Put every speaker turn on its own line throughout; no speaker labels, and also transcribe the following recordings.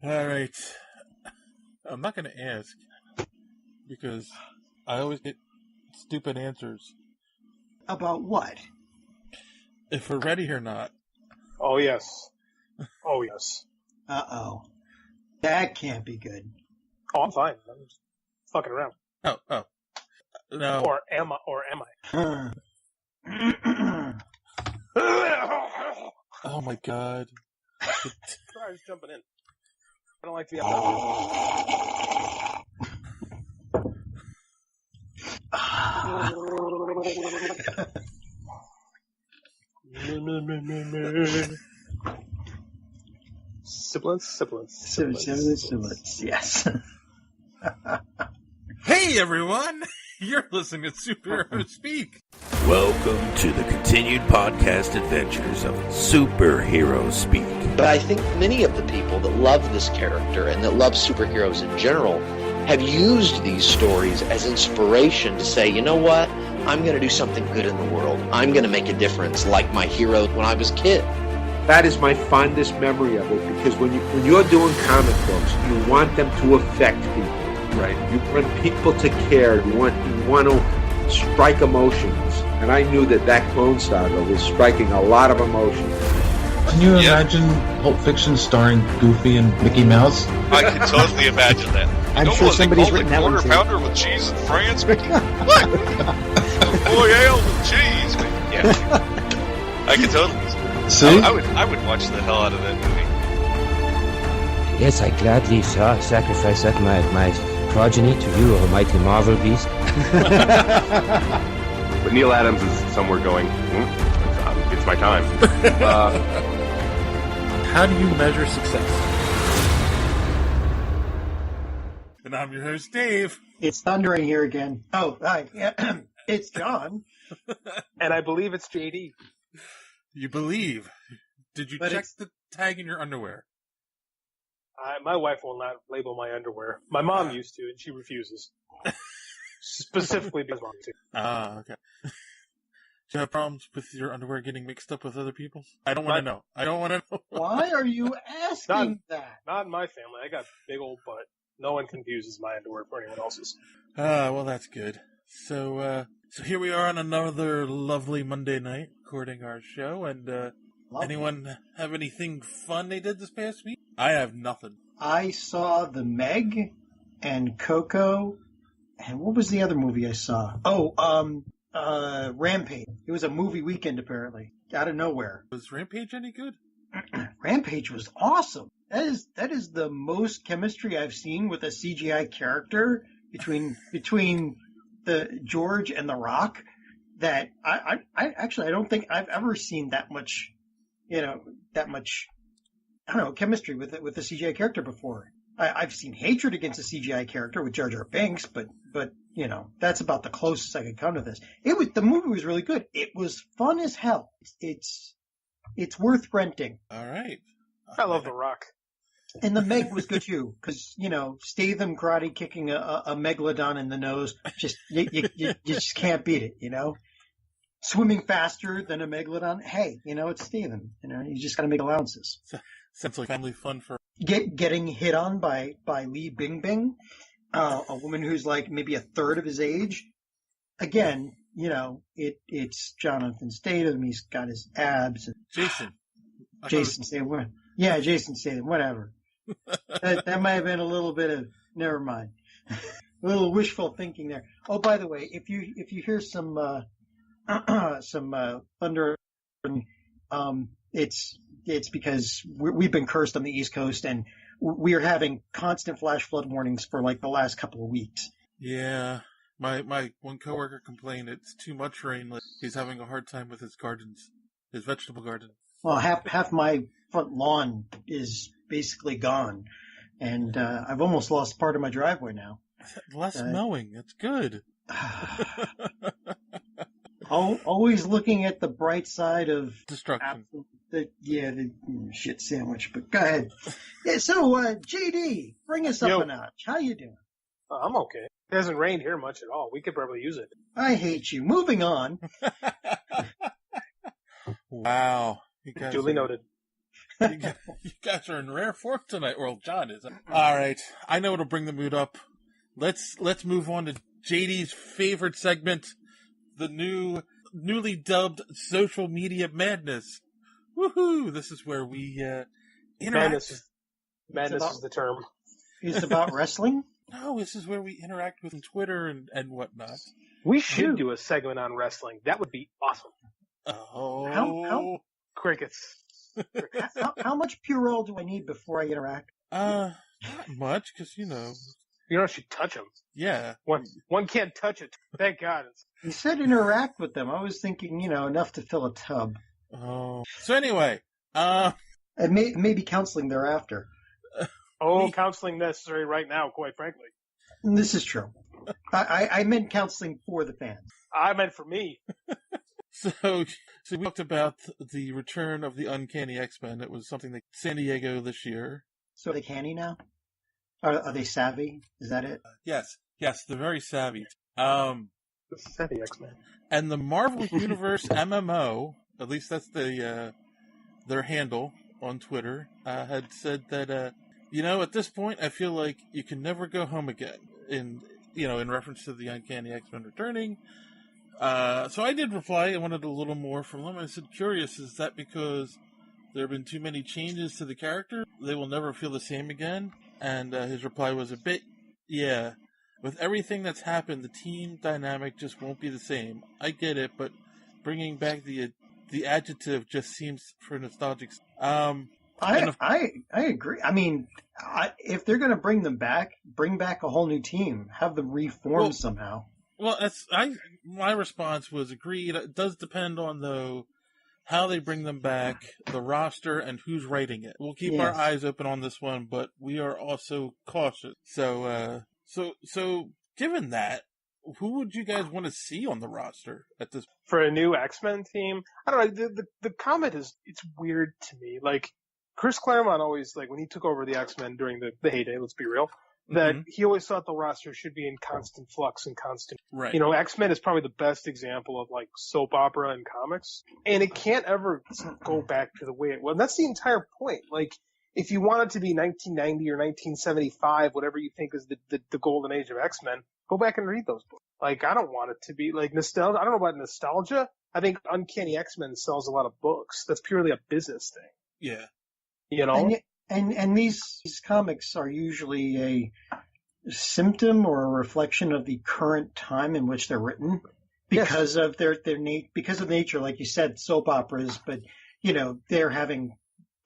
All right. I'm not going to ask because I always get stupid answers.
About what?
If we're ready or not.
Oh, yes. Oh, yes.
Uh-oh. That can't be good.
Oh, I'm fine. I'm just fucking around.
Oh. No.
Or am I?
Oh, my God.
I was jumping in. I don't like to be up
Siblings, yes.
Hey, everyone! You're listening to Superhero Speak.
Welcome to the continued podcast adventures of Superhero Speak.
But I think many of the people that love this character and that love superheroes in general have used these stories as inspiration to say, you know what? I'm going to do something good in the world. I'm going to make a difference like my hero when I was a kid.
That is my fondest memory of it, because when you're doing comic books, you want them to affect people.
Right.
You want people to care. You want to strike emotions. And I knew that Clone Saga was striking a lot of emotions.
Can you imagine Pulp Fiction starring Goofy and Mickey Mouse?
I can totally imagine that.
I'm sure somebody's written that one
quarter
too.
pounder with cheese and France, Mickey. What? Boy ale with cheese, Mickey. Yeah, I can totally.
See?
I would watch the hell out of that movie.
Yes, I gladly sacrifice that my progeny to you, almighty Marvel beast.
But Neil Adams is somewhere going, it's my time.
How do you measure success? And I'm your host, Dave.
It's thundering here again. Oh, hi. Yeah. It's John.
And I believe it's JD.
You believe. Did you
But
check the tag in your underwear?
My wife will not label my underwear. My mom used to, and she refuses. Specifically because mom too.
Ah, okay. Do you have problems with your underwear getting mixed up with other people's? I don't want to know. I don't want to know.
Why are you asking that?
Not in my family. I got big old butt. No one confuses my underwear for anyone else's.
Well, that's good. So here we are on another lovely Monday night recording our show. And anyone have anything fun they did this past week? I have nothing.
I saw The Meg and Coco, and what was the other movie I saw? Oh, Rampage. It was a movie weekend, apparently, out of nowhere.
Was Rampage any good?
Rampage was awesome. That is the most chemistry I've seen with a CGI character between the George and the Rock. That I don't think I've ever seen that much, I don't know, chemistry with the CGI character before. I've seen hatred against a CGI character with Jar Jar Binks, but that's about the closest I could come to this. The movie was really good. It was fun as hell. It's worth renting.
All right.
I love The Rock.
And The Meg was good too, because Statham karate kicking a megalodon in the nose, you just can't beat it. Swimming faster than a megalodon. Hey, it's Statham. You just got to make allowances.
Sounds like family fun for
Getting hit on by Li Bingbing, a woman who's like maybe a third of his age. Again, it's Jonathan Statham. He's got his abs. And Jason Statham. Yeah, Jason Statham. Whatever. that might have been a little bit of never mind. A little wishful thinking there. Oh, by the way, if you hear some thunder, it's because we've been cursed on the East Coast, and we are having constant flash flood warnings for like the last couple of weeks.
Yeah. My one coworker complained it's too much rain. Like he's having a hard time with his gardens, his vegetable garden.
Well, half my front lawn is basically gone, and I've almost lost part of my driveway now.
Less mowing. That's good.
Always looking at the bright side of
destruction.
The shit sandwich. But go ahead. Yeah, so JD, bring us up a notch. How you doing?
I'm okay. It hasn't rained here much at all. We could probably use it.
I hate you. Moving on.
Wow.
Duly noted.
You guys are in rare form tonight. Well, John is. All right. I know it'll bring the mood up. Let's move on to JD's favorite segment, the newly dubbed social media madness. Woohoo! This is where we interact.
Madness is the term.
Is it about wrestling?
No, this is where we interact with Twitter and whatnot.
We should do a segment on wrestling. That would be awesome.
Oh,
How
crickets.
how much Purell do I need before I interact?
Not much, because
you don't should touch them.
Yeah,
one can't touch it. Thank God.
You said interact with them. I was thinking, enough to fill a tub.
Oh, so anyway,
and maybe counseling thereafter.
Counseling necessary right now, quite frankly.
This is true. I meant counseling for the fans.
I meant for me.
So we talked about the return of the Uncanny X-Men. It was something that San Diego this year.
So are they canny now? Are they savvy? Is that it?
Yes, they're very savvy.
The savvy X-Men.
And the Marvel Universe MMO, at least that's their handle on Twitter, had said that at this point, I feel like you can never go home again. In reference to the Uncanny X-Men returning. So I did reply. I wanted a little more from them. I said, curious, is that because there have been too many changes to the character? They will never feel the same again? And his reply was a bit, yeah. With everything that's happened, the team dynamic just won't be the same. I get it, but bringing back the adjective just seems for nostalgic.
I agree. I mean, if they're going to bring them back, bring back a whole new team. Have them reform somehow.
Well, my response was agreed. It does depend on, though, how they bring them back, the roster, and who's writing it. We'll keep our eyes open on this one, but we are also cautious. So given that, who would you guys want to see on the roster at this?
For a new X-Men team? I don't know. The comment it's weird to me. Like, Chris Claremont always, when he took over the X-Men during the heyday, let's be real, that he always thought the roster should be in constant flux and constant.
Right.
X-Men is probably the best example of soap opera in comics, and it can't ever go back to the way it was. And that's the entire point. If you want it to be 1990 or 1975, whatever you think is the golden age of X-Men, go back and read those books. I don't want it to be nostalgia. I don't know about nostalgia. I think Uncanny X-Men sells a lot of books. That's purely a business thing.
Yeah.
And these comics are usually a symptom or a reflection of the current time in which they're written because of because of nature, like you said, soap operas, but they're having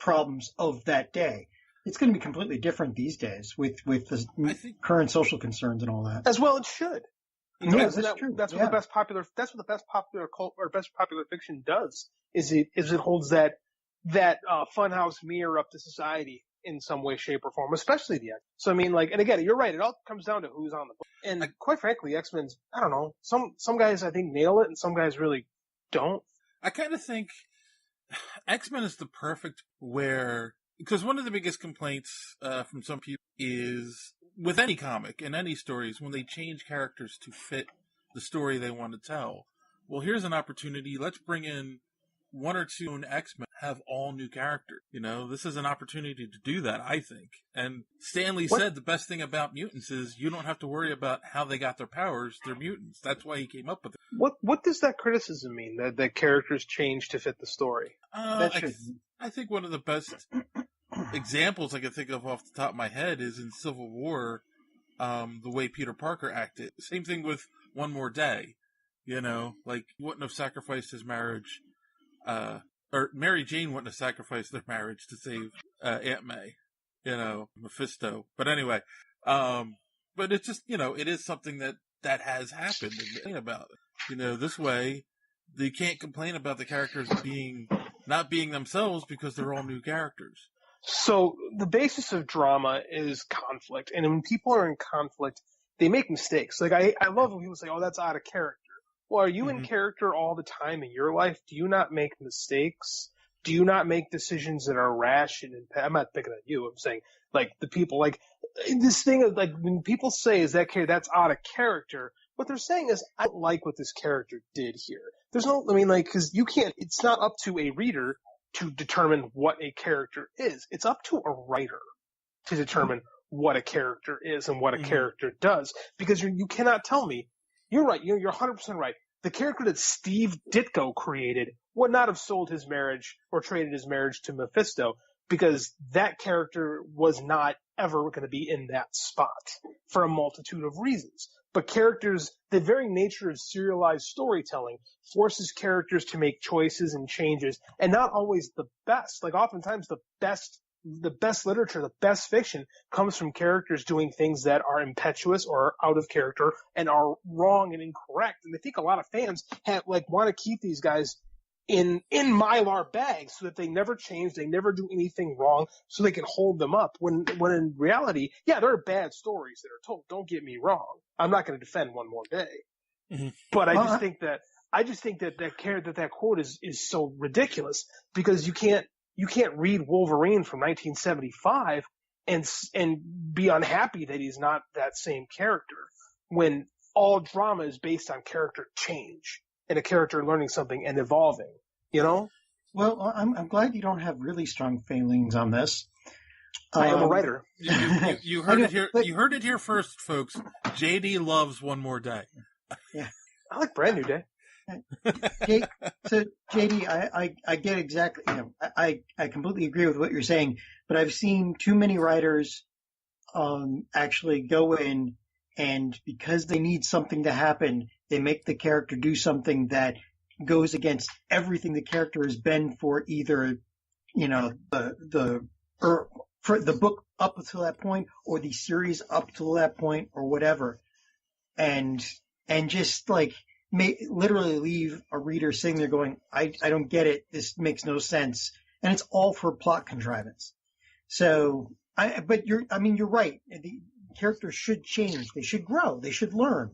problems of that day. It's going to be completely different these days with the current social concerns and all that.
As well, it should.
That's true.
That's what the best popular cult or best popular fiction does. Is it holds that funhouse mirror up to society in some way, shape, or form, especially the X. So I mean, and again, you're right. It all comes down to who's on the book. And quite frankly, X-Men's, I don't know. Some guys I think nail it, and some guys really don't.
I kind of think X-Men is the perfect because one of the biggest complaints from some people is with any comic and any stories when they change characters to fit the story they want to tell. Well, here's an opportunity. Let's bring in one or two X-Men, have all new characters. This is an opportunity to do that, I think. And Stan Lee said the best thing about mutants is you don't have to worry about how they got their powers. They're mutants. That's why he came up with it.
What does that criticism mean, that characters change to fit the story?
I think one of the best examples I can think of off the top of my head is in Civil War, the way Peter Parker acted. Same thing with One More Day. He wouldn't have sacrificed his marriage. Or Mary Jane wouldn't have sacrificed their marriage to save Aunt May, Mephisto. But anyway, but it's just, it is something that has happened and about it. This way, they can't complain about the characters not being themselves because they're all new characters.
So the basis of drama is conflict, and when people are in conflict, they make mistakes. I love when people say, "Oh, that's out of character." Well, are you in character all the time in your life? Do you not make mistakes? Do you not make decisions that are rash? And I'm not picking on you. I'm saying, the people, this thing of, when people say, is that that's out of character, what they're saying is, I don't like what this character did here. There's no, because you can't, it's not up to a reader to determine what a character is. It's up to a writer to determine what a character is and what a character does. Because you cannot tell me, you're right, you're 100% right. The character that Steve Ditko created would not have sold his marriage or traded his marriage to Mephisto, because that character was not ever going to be in that spot for a multitude of reasons. But characters, the very nature of serialized storytelling forces characters to make choices and changes, and not always the best. Like oftentimes the best literature, the best fiction comes from characters doing things that are impetuous or out of character and are wrong and incorrect. And I think a lot of fans want to keep these guys in Mylar bags so that they never change, they never do anything wrong, so they can hold them up. When in reality, yeah, there are bad stories that are told. Don't get me wrong. I'm not going to defend One More Day, but I just think that that quote is so ridiculous, because you can't read Wolverine from 1975 and be unhappy that he's not that same character, when all drama is based on character change and a character learning something and evolving, you know?
Well, I'm glad you don't have really strong feelings on this.
I am a writer.
You heard it here. You heard it here first, folks. JD loves One More Day.
Yeah,
I like Brand New Day.
So JD, I get exactly. I completely agree with what you're saying, but I've seen too many writers actually go in, and because they need something to happen, they make the character do something that goes against everything the character has been for either, for the book up until that point, or the series up till that point, or whatever, and just literally leave a reader sitting there going, I don't get it. This makes no sense, and it's all for plot contrivance. So, you're right. The characters should change. They should grow. They should learn.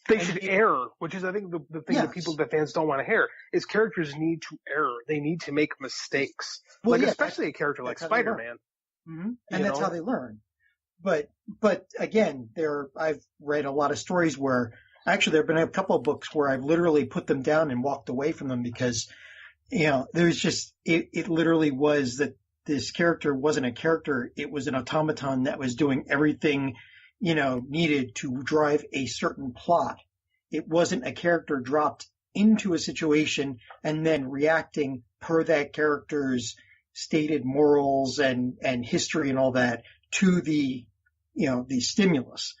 They should err, which is, I think, the thing that fans don't want to hear is characters need to err. They need to make mistakes.
Well,
especially a character like Spider-Man.
Mm-hmm. And that's how they learn. But again, I've read a lot of stories where actually there have been a couple of books where I've literally put them down and walked away from them because, there's just, it literally was that this character wasn't a character. It was an automaton that was doing everything, needed to drive a certain plot. It wasn't a character dropped into a situation and then reacting per that character's stated morals and history and all that to the stimulus,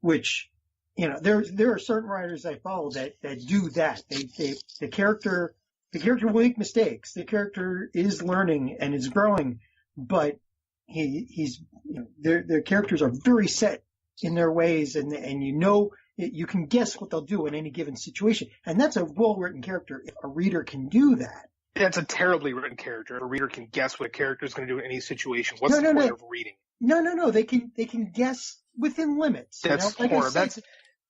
which, there are certain writers I follow that do that. The character will make mistakes. The character is learning and is growing, but their characters are very set in their ways, and you can guess what they'll do in any given situation. And that's a well-written character. If a reader can do that.
That's a terribly written character. If a reader can guess what a character is going to do in any situation, what's the point of reading?
No. They can guess within limits.
That's horrible.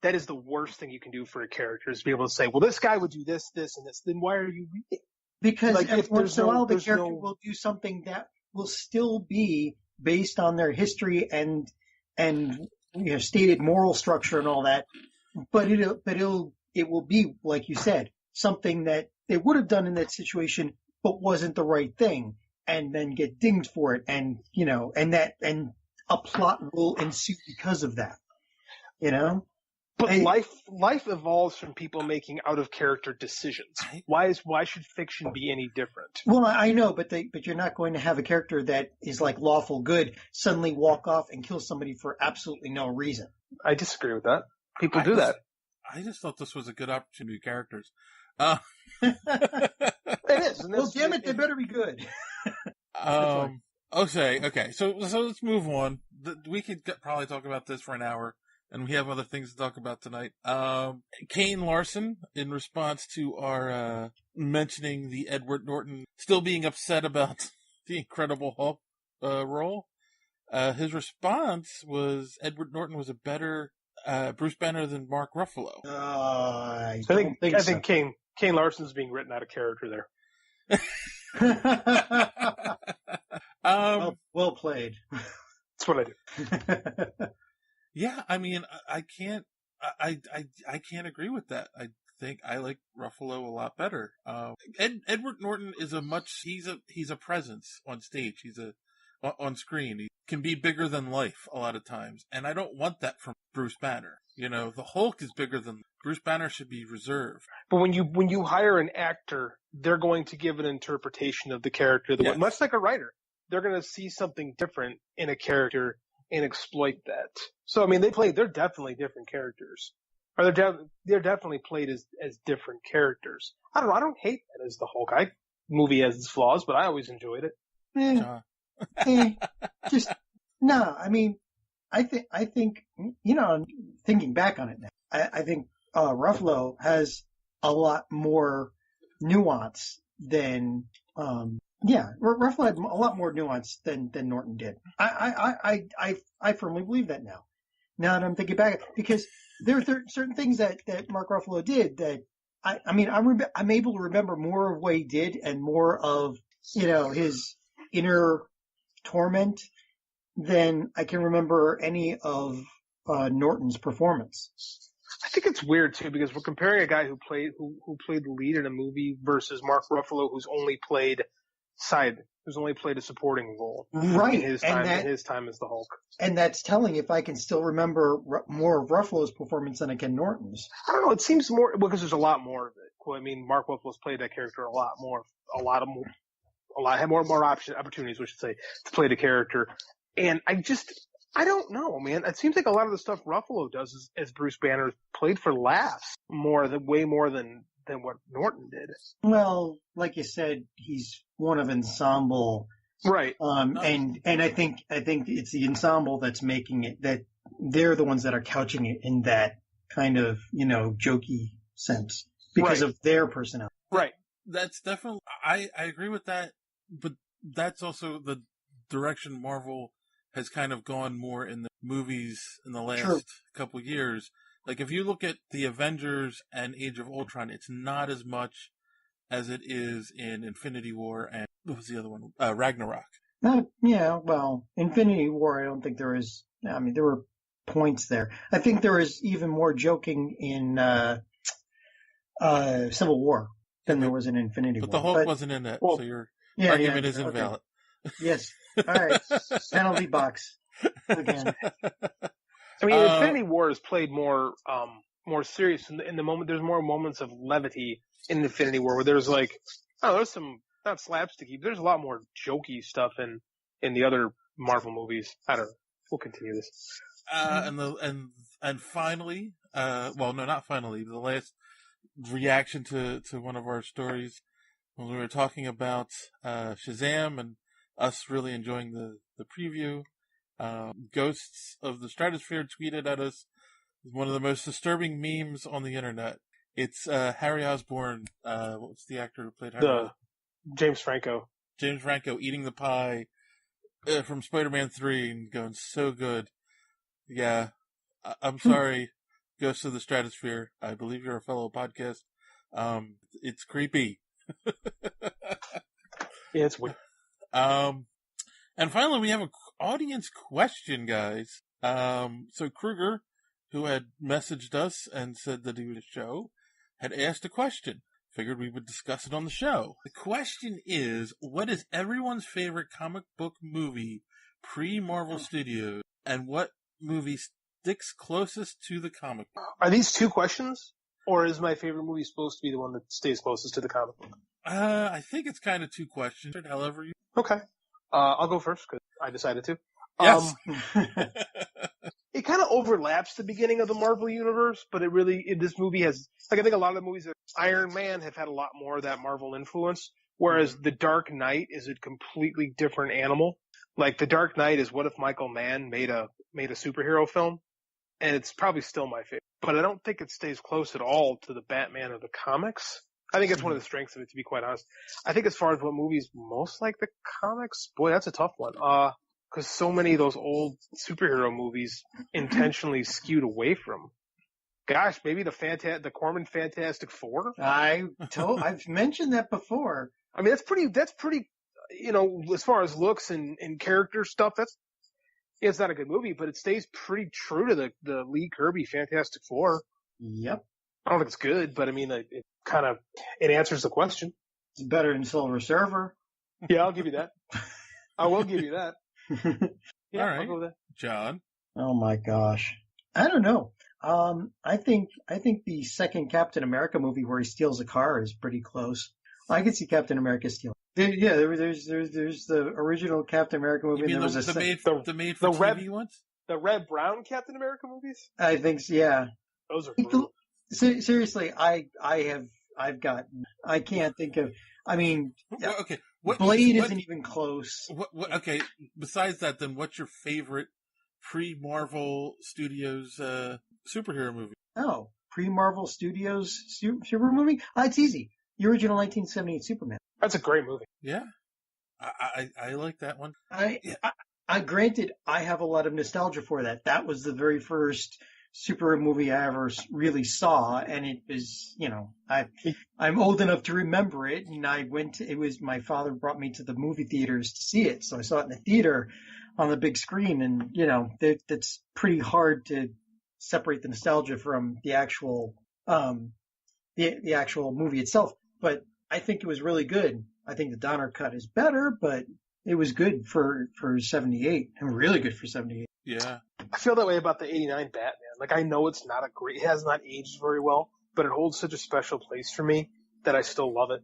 That is the worst thing you can do for a character, is be able to say, well, this guy would do this, this, and this. Then why are you reading?
Because every once in a while the character will do something that will still be based on their history and stated moral structure and all that, but it will be, like you said, something that they would have done in that situation but wasn't the right thing, and then get dinged for it, and a plot will ensue because of that.
But life evolves from people making out of character decisions. Why should fiction be any different?
Well, I know, but you're not going to have a character that is like lawful good suddenly walk off and kill somebody for absolutely no reason.
I disagree with that. People do that.
I just thought this was a good opportunity to characters.
It is.
Well, damn it, they better be good.
Okay. So let's move on. We could probably talk about this for an hour. And we have other things to talk about tonight. Kane Larson, in response to our mentioning the Edward Norton still being upset about the Incredible Hulk role, his response was Edward Norton was a better Bruce Banner than Mark Ruffalo.
I
think Kane Larson's being written out of character there.
Well played.
That's what I do.
Yeah, I mean, I can't agree with that. I think I like Ruffalo a lot better. Edward Norton is he's a presence on stage. On screen. He can be bigger than life a lot of times. And I don't want that from Bruce Banner. The Hulk is bigger than Bruce Banner should be reserved.
But when you hire an actor, they're going to give an interpretation of the character, much like a writer. They're going to see something different in a character and exploit that. So, I mean, they're definitely different characters. Or they're definitely played as different characters. I don't hate that as the Hulk. Movie has its flaws, but I always enjoyed it.
I mean, I think, thinking back on it now, I think, Ruffalo has a lot more nuance than, Ruffalo had a lot more nuance than Norton did. I firmly believe that now that I'm thinking back, because there are certain things that Mark Ruffalo did that I'm able to remember more of what he did and more of, his inner torment than I can remember any of Norton's performance.
I think it's weird too, because we're comparing a guy who played the lead in a movie versus Mark Ruffalo, who's only played a supporting role.
Right.
In his time as the Hulk.
And that's telling if I can still remember more of Ruffalo's performance than I can Norton's.
I don't know. It seems more, because there's a lot more of it. Well, I mean, Mark Ruffalo's played that character a lot more, had more opportunities, we should say, to play the character. And I don't know, man. It seems like a lot of the stuff Ruffalo does as Bruce Banner played for laughs way more than what Norton did.
Well, like you said, he's one of ensemble.
Right.
And I think it's the ensemble that's making it, that they're the ones that are couching it in that kind of, jokey sense because of their personality.
Right.
That's definitely, I agree with that, but that's also the direction Marvel has kind of gone more in the movies in the last couple years. Like, if you look at the Avengers and Age of Ultron, it's not as much as it is in Infinity War and, what was the other one? Ragnarok.
Infinity War, I don't think there is, there were points there. I think there is even more joking in Civil War than there was in Infinity War.
But the Hulk wasn't in that, so your argument is invalid.
Yes. All right. Penalty box again.
I mean, Infinity War is played more serious in the moment. There's more moments of levity in Infinity War where there's there's some, not slapsticky, but there's a lot more jokey stuff in the other Marvel movies. I don't know. We'll continue this.
And finally, not finally, the last reaction to one of our stories when we were talking about Shazam and us really enjoying the preview. Ghosts of the Stratosphere tweeted at us one of the most disturbing memes on the internet. It's Harry Osborn. What's the actor who played Harry?
James Franco.
James Franco eating the pie from Spider-Man 3 and going, so good. Yeah, I'm sorry, Ghosts of the Stratosphere. I believe you're a fellow podcast. It's creepy.
Yeah, it's weird.
And finally, we have an audience question, guys. So Kruger, who had messaged us and said that he would show, had asked a question. Figured we would discuss it on the show. The question is, what is everyone's favorite comic book movie pre-Marvel Studios, and what movie sticks closest to the comic book?
Are these two questions, or is my favorite movie supposed to be the one that stays closest to the comic book?
I think it's kind of two questions. However you.
Okay. I'll go first because I decided to.
Yes.
It kind of overlaps the beginning of the Marvel universe, but this movie has, I think a lot of the movies that Iron Man have had a lot more of that Marvel influence, whereas The Dark Knight is a completely different animal. Like, The Dark Knight is what if Michael Mann made a superhero film, and it's probably still my favorite. But I don't think it stays close at all to the Batman of the comics. I think it's one of the strengths of it, to be quite honest. I think as far as what movies most like the comics, boy, that's a tough one. Because so many of those old superhero movies intentionally skewed away from. Gosh, maybe the Corman Fantastic Four?
I've mentioned that before.
I mean, that's pretty, as far as looks and character stuff, it's not a good movie, but it stays pretty true to the Lee Kirby Fantastic Four.
Yep.
I don't think it's good, but I mean, it answers the question.
It's better than Silver Surfer.
Yeah, I'll give you that. I will give you that. Yeah,
all right,
I'll go with that.
John.
Oh my gosh, I don't know. I think the second Captain America movie where he steals a car is pretty close. I could see Captain America stealing. There's the original Captain America movie.
You mean
and there was
the made for TV ones?
The red brown Captain America movies?
I think so, yeah.
Those are brutal.
Seriously, I can't think of. I mean,
Well, okay.
Blade isn't even close.
Okay. Besides that, then what's your favorite pre-Marvel Studios superhero movie?
Oh, pre-Marvel Studios super movie? It's easy. The original 1978 Superman.
That's a great movie.
Yeah, I like that one.
I granted, I have a lot of nostalgia for that. That was the very first superhero movie I ever really saw, and it was, I'm old enough to remember it, and my father brought me to the movie theaters to see it, so I saw it in the theater on the big screen, and, that's pretty hard to separate the nostalgia from the actual, the actual movie itself, but I think it was really good. I think the Donner cut is better, but it was good for 78, and really good for 78.
Yeah.
I feel that way about the 89 Batman. Like, I know it has not aged very well, but it holds such a special place for me that I still love it.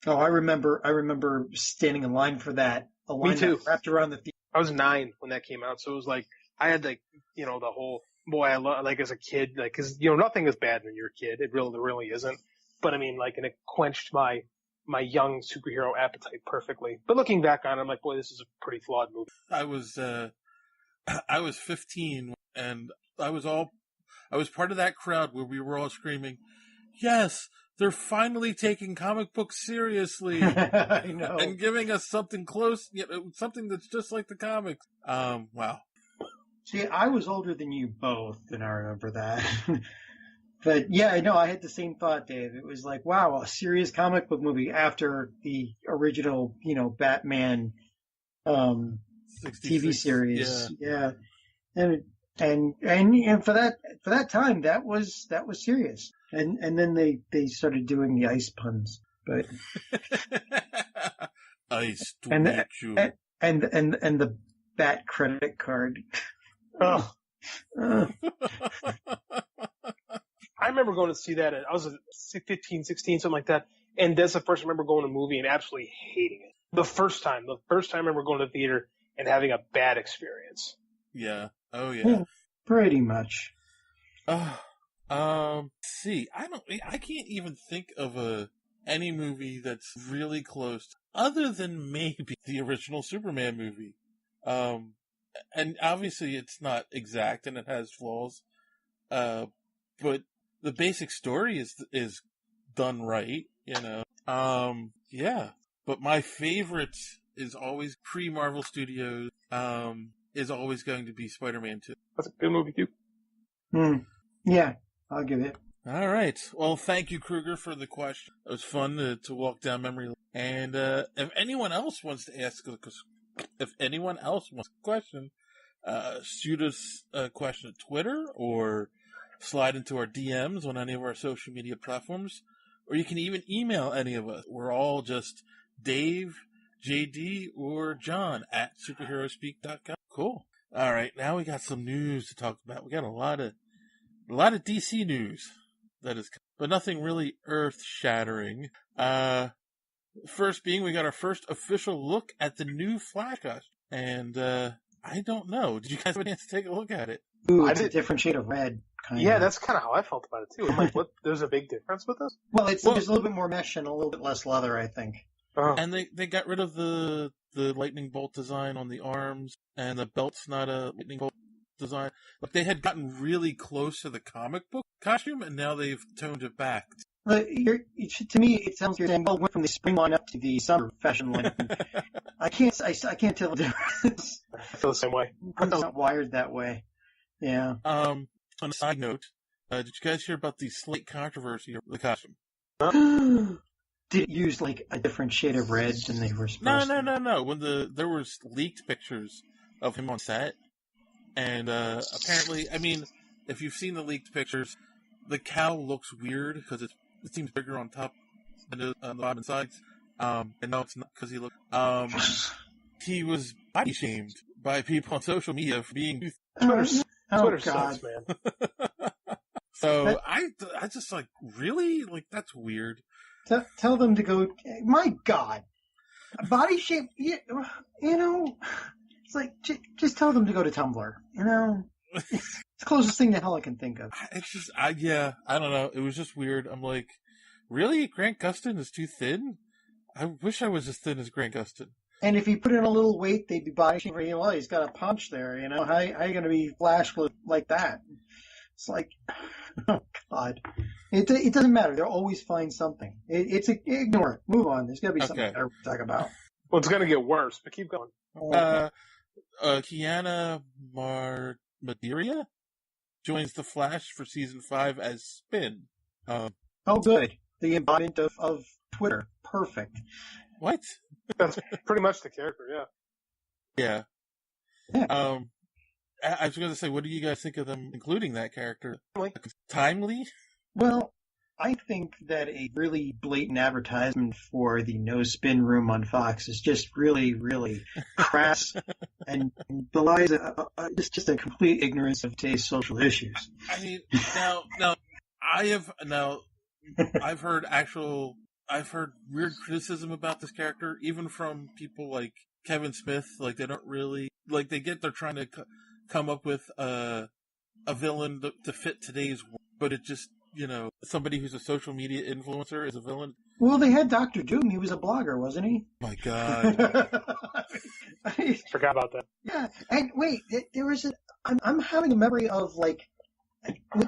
Oh, I remember standing in line for that. A line
Me too.
that wrapped around the theater.
I was 9 when that came out, so it was like, I had the whole, boy, I love, as a kid, cause, nothing is bad when you're a kid. It really isn't. But I mean, and it quenched my young superhero appetite perfectly. But looking back on it, I'm like, boy, this is a pretty flawed movie.
I was 15, and I was part of that crowd where we were all screaming, "Yes, they're finally taking comic books seriously."
I know.
And giving us something close, something that's just like the comics. Wow.
See, I was older than you both, and I remember that. But yeah, I know, I had the same thought, Dave. It was like, wow, a serious comic book movie after the original, Batman TV series. Yeah. And for that time, that was serious. And then they started doing the ice puns. But
ice to
and
meet you.
And the Bat credit card.
Oh. I remember going to see that. I was 15, 16, something like that. And that's the first time I remember going to a movie and absolutely hating it. The first time I remember going to the theater and having a bad experience.
Yeah. Oh yeah.
Pretty much.
See, I can't even think of any movie that's really close, other than maybe the original Superman movie. And obviously it's not exact and it has flaws. But the basic story is done right, Yeah. But my favorite is always pre-Marvel Studios, is always going to be Spider-Man 2.
That's a good movie too.
Yeah, I'll give it.
All right. Well, thank you, Kruger, for the question. It was fun to walk down memory lane. And if anyone else wants to ask a question, shoot us a question at Twitter or slide into our DMs on any of our social media platforms, or you can even email any of us. We're all just Dave, JD, or John at superheroespeak.com. Cool. All right, now we got some news to talk about. We got a lot of DC news that is, but nothing really earth-shattering. First being, we got our first official look at the new Flash costume, and I don't know. Did you guys have a chance to take a look at it?
Ooh, it's a different shade of red.
Yeah, that's kind of how I felt about it too. I'm like, what? There's a big difference with this?
Well, there's a little bit more mesh and a little bit less leather, I think.
Oh.
And they got rid of the lightning bolt design on the arms, and the belt's not a lightning bolt design. Like, they had gotten really close to the comic book costume, and now they've toned it back.
To me, it sounds like you're saying, well, went from the spring line up to the summer fashion line. I can't tell the difference.
I feel the same way.
I'm not wired that way. Yeah.
On a side note, did you guys hear about the slight controversy of the costume?
Did it use like a different shade of red than they were supposed to?
No. When there was leaked pictures of him on set, and apparently, I mean, if you've seen the leaked pictures, the cowl looks weird because it seems bigger on top than it is on the bottom and sides. And no, it's not because he was body shamed by people on social media for being
Twitter
God.
sucks, man.
So I just like, really? Like, that's weird.
Tell them to go. My God, body shape. You know, it's like just tell them to go to Tumblr. You know, it's the closest thing to hell I can think of.
It's just, I don't know. It was just weird. I'm like, really? Grant Gustin is too thin? I wish I was as thin as Grant Gustin.
And if he put in a little weight, they'd be body shaming. Well, he's got a punch there. You know, how are you going to be Flash like that? It's like, oh God, it doesn't matter. They'll always find something. Ignore it. Move on. There's got to be something better to talk about.
Well, it's going to get worse, but keep going.
Kiana Madeira joins the Flash for season 5 as Spin.
Oh, good. The embodiment of Twitter. Perfect.
What?
That's pretty much the character, yeah.
Yeah. I was going to say, what do you guys think of them including that character? Timely?
Well, I think that a really blatant advertisement for the No Spin Room on Fox is just really, really crass and belies just a complete ignorance of today's social issues.
I mean, now I've heard weird criticism about this character, even from people like Kevin Smith. Like, they don't really, like, they're trying to come up with a villain to fit today's world, but it just, you know, somebody who's a social media influencer is a villain.
Well, they had Dr. Doom. He was a blogger, wasn't he?
My God.
Forgot about that.
Yeah. And wait, there was I'm having a memory of, like,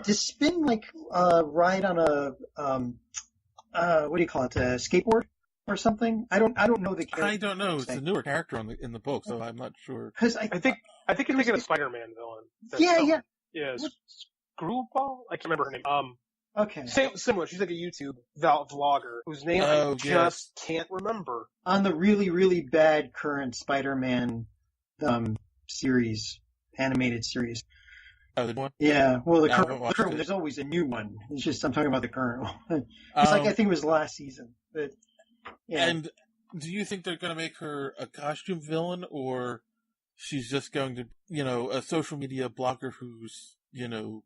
to Spin, like, ride on a, what do you call it, a skateboard or something? I don't know the character.
I don't know. It's a newer character in the book, so I'm not sure.
Because
I think you're thinking of a Spider-Man villain. Yeah, Screwball? I can't remember her name.
Okay.
Similar. She's like a YouTube vlogger whose name I just can't remember.
On the really, really bad current Spider-Man series, animated series.
Oh, the one?
Yeah. Well, the current one, there's always a new one. It's just, I'm talking about the current one. It's like, I think it was last season. But, yeah.
And do you think they're going to make her a costume villain, or she's just going to, you know, a social media blogger who's, you know,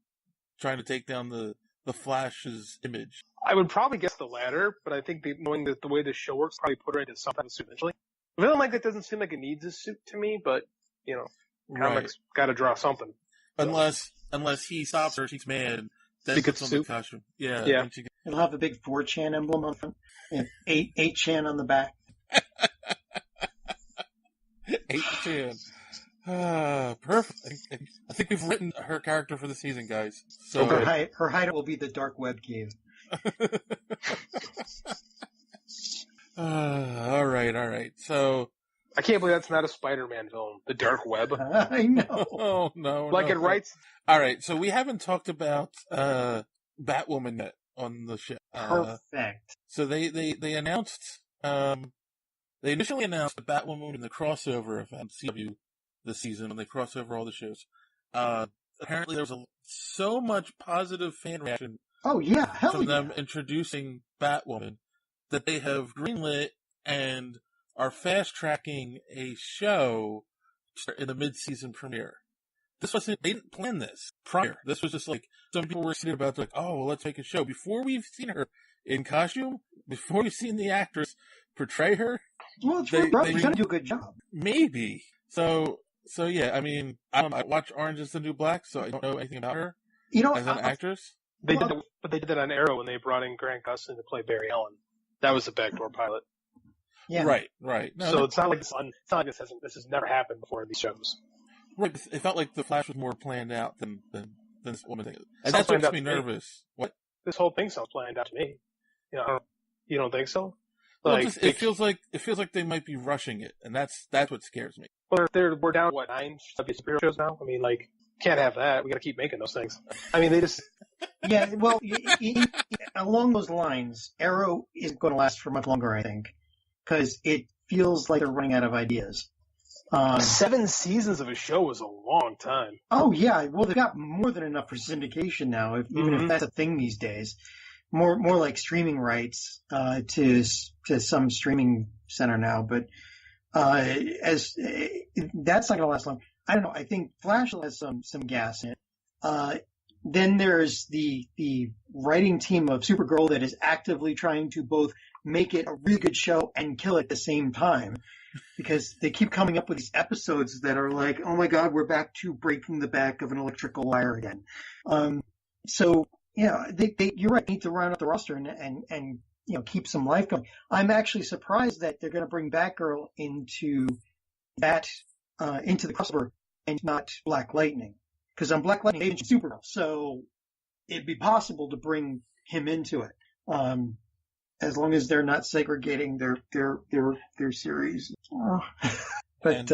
trying to take down the Flash's image?
I would probably guess the latter, but I think knowing that the way the show works, probably put her into some type of suit eventually. A villain like that doesn't seem like it needs a suit to me, but, you know, comics got to draw something.
Unless he stops her, she's mad. Then
she
puts
gets
on the costume. Yeah.
It'll have a big 4chan emblem on front, and 8chan on the back.
8chan. Perfect. I think we've written her character for the season, guys. So
her hideout will be the dark web cave.
All right. So
I can't believe that's not a Spider-Man villain. The dark web.
I know.
Oh no.
It writes.
All right. So we haven't talked about Batwoman yet on the show.
Perfect.
So they announced. They initially announced the Batwoman in the crossover event CW this season when they cross over all the shows. Apparently there was so much positive fan reaction.
Oh yeah,
from them introducing Batwoman that they have greenlit and are fast tracking a show in the mid-season premiere. They didn't plan this prior. This was just like, some people were excited about, like, oh, well, let's make a show. Before we've seen her in costume, before we've seen the actress portray her.
Well, they're going to do a good job.
Maybe. So yeah, I mean, I watch Orange is the New Black, so I don't know anything about her as an actress.
They did that on Arrow when they brought in Grant Gustin to play Barry Allen. That was a backdoor pilot.
Yeah.
Right. No,
so it's not like this has never happened before in these shows.
Right. It felt like the Flash was more planned out than this woman thing. And that's what makes me nervous. What?
This whole thing sounds planned out to me. You don't think so?
It feels like they might be rushing it, and that's what scares me.
Well, we're down to 9 superhero shows now. I mean, can't have that. We got to keep making those things. I mean, they just.
Yeah, well, along those lines, Arrow isn't going to last for much longer, I think, because it feels like they're running out of ideas.
7 seasons of a show is a long time.
Oh yeah, well they've got more than enough for syndication now, even if that's a thing these days. More like streaming rights to some streaming center now, but as that's not going to last long. I don't know. I think Flash has some gas in it. Then there's the writing team of Supergirl that is actively trying to both make it a really good show and kill it at the same time, because they keep coming up with these episodes that are like, oh my God, we're back to breaking the back of an electrical wire again. So yeah, they you're right. They need to round out the roster and keep some life going. I'm actually surprised that they're going to bring Batgirl into the crossover and not Black Lightning, because on Black Lightning they mentioned Supergirl, so it'd be possible to bring him into it, as long as they're not segregating their series. But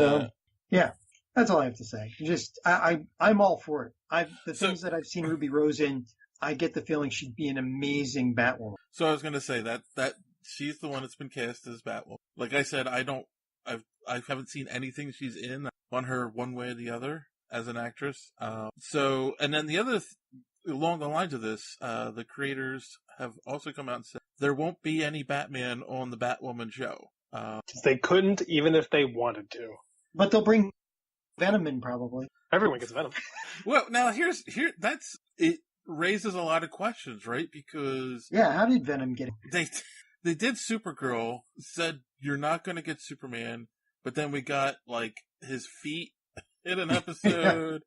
yeah, that's all I have to say. Just I'm all for it. Things that I've seen Ruby Rose in, I get the feeling she'd be an amazing Batwoman.
So I was going to say that she's the one that's been cast as Batwoman. Like I said, I haven't seen anything she's in on her one way or the other as an actress. And then the other, along the lines of this, the creators have also come out and said there won't be any Batman on the Batwoman show.
They couldn't, even if they wanted to.
But they'll bring Venom in, probably.
Everyone gets Venom.
Well, now it raises a lot of questions, right? Because
how did Venom get it?
They did Supergirl, said you're not going to get Superman, but then we got like his feet in an episode.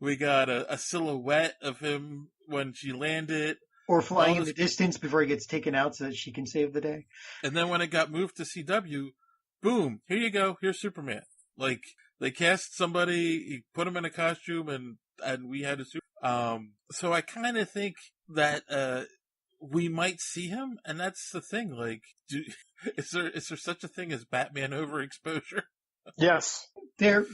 We got a silhouette of him when she landed.
Or flying in the distance before he gets taken out so that she can save the day.
And then when it got moved to CW, boom, here you go, here's Superman. Like, they cast somebody, put him in a costume, and we had a Superman. So I kind of think that we might see him, and that's the thing. Like, is there such a thing as Batman overexposure?
Yes.
There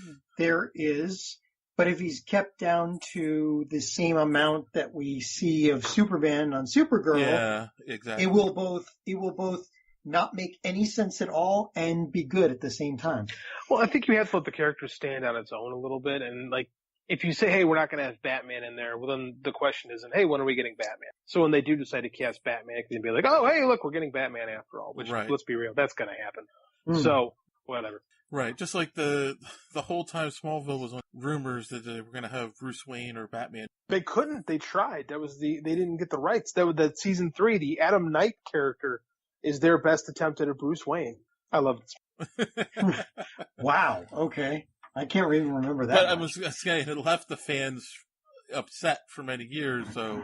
is. But if he's kept down to the same amount that we see of Superman on Supergirl,
yeah, exactly.
It will both not make any sense at all and be good at the same time.
Well, I think you have to let the character stand on its own a little bit. And like, if you say, hey, we're not going to have Batman in there, well, then the question isn't, hey, when are we getting Batman? So when they do decide to cast Batman, it can be like, oh, hey, look, we're getting Batman after all. Which, let's be real, that's going to happen. So, whatever.
Right, just like the whole time Smallville was on rumors that they were going to have Bruce Wayne or Batman.
They couldn't. They tried. They didn't get the rights. That season 3, the Adam Knight character is their best attempt at a Bruce Wayne. I love it.
Wow. Okay. I can't even remember that.
But I was saying it left the fans upset for many years. So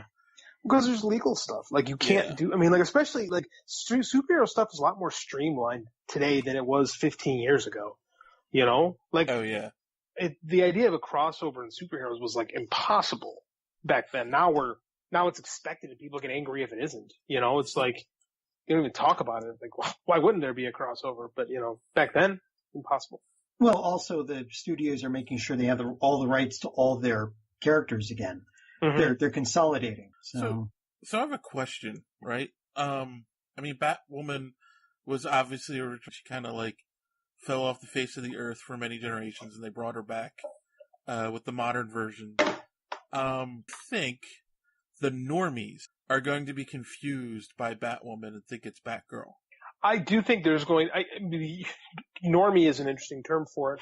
because there's legal stuff like you can't do. I mean, like especially like superhero stuff is a lot more streamlined today than it was 15 years ago. You know, like
oh yeah,
the idea of a crossover in superheroes was like impossible back then. Now it's expected and people get angry if it isn't. You know, it's like you don't even talk about it. Like, well, why wouldn't there be a crossover? But you know, back then, impossible.
Well, also the studios are making sure they have all the rights to all their characters again. Mm-hmm. They're consolidating. So
I have a question, right? I mean, Batwoman was obviously she kind of like fell off the face of the earth for many generations, and they brought her back with the modern version. I think the normies are going to be confused by Batwoman and think it's Batgirl.
I do think there's normie is an interesting term for it.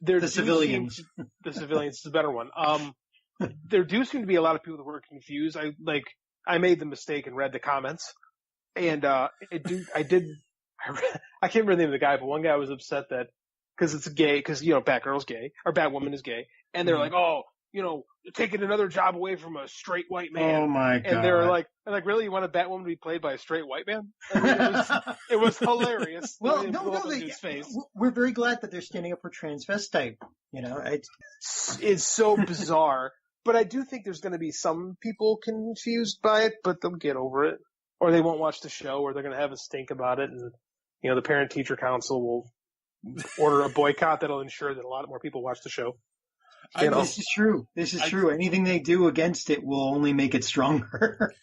The civilians.
The civilians is a better one. There do seem to be a lot of people that were confused. I made the mistake and read the comments, and I can't remember the name of the guy, but one guy was upset that because it's gay, because Batgirl's gay or Batwoman is gay, and they're like, oh, taking another job away from a straight white man.
Oh my God!
And they're like, really, you want a Batwoman to be played by a straight white man? I mean, it was hilarious.
Well, we're very glad that they're standing up for transvestite.
It's so bizarre. But I do think there's going to be some people confused by it, but they'll get over it, or they won't watch the show, or they're going to have a stink about it, and the parent-teacher council will order a boycott that'll ensure that a lot more people watch the show.
This is true. Anything they do against it will only make it stronger.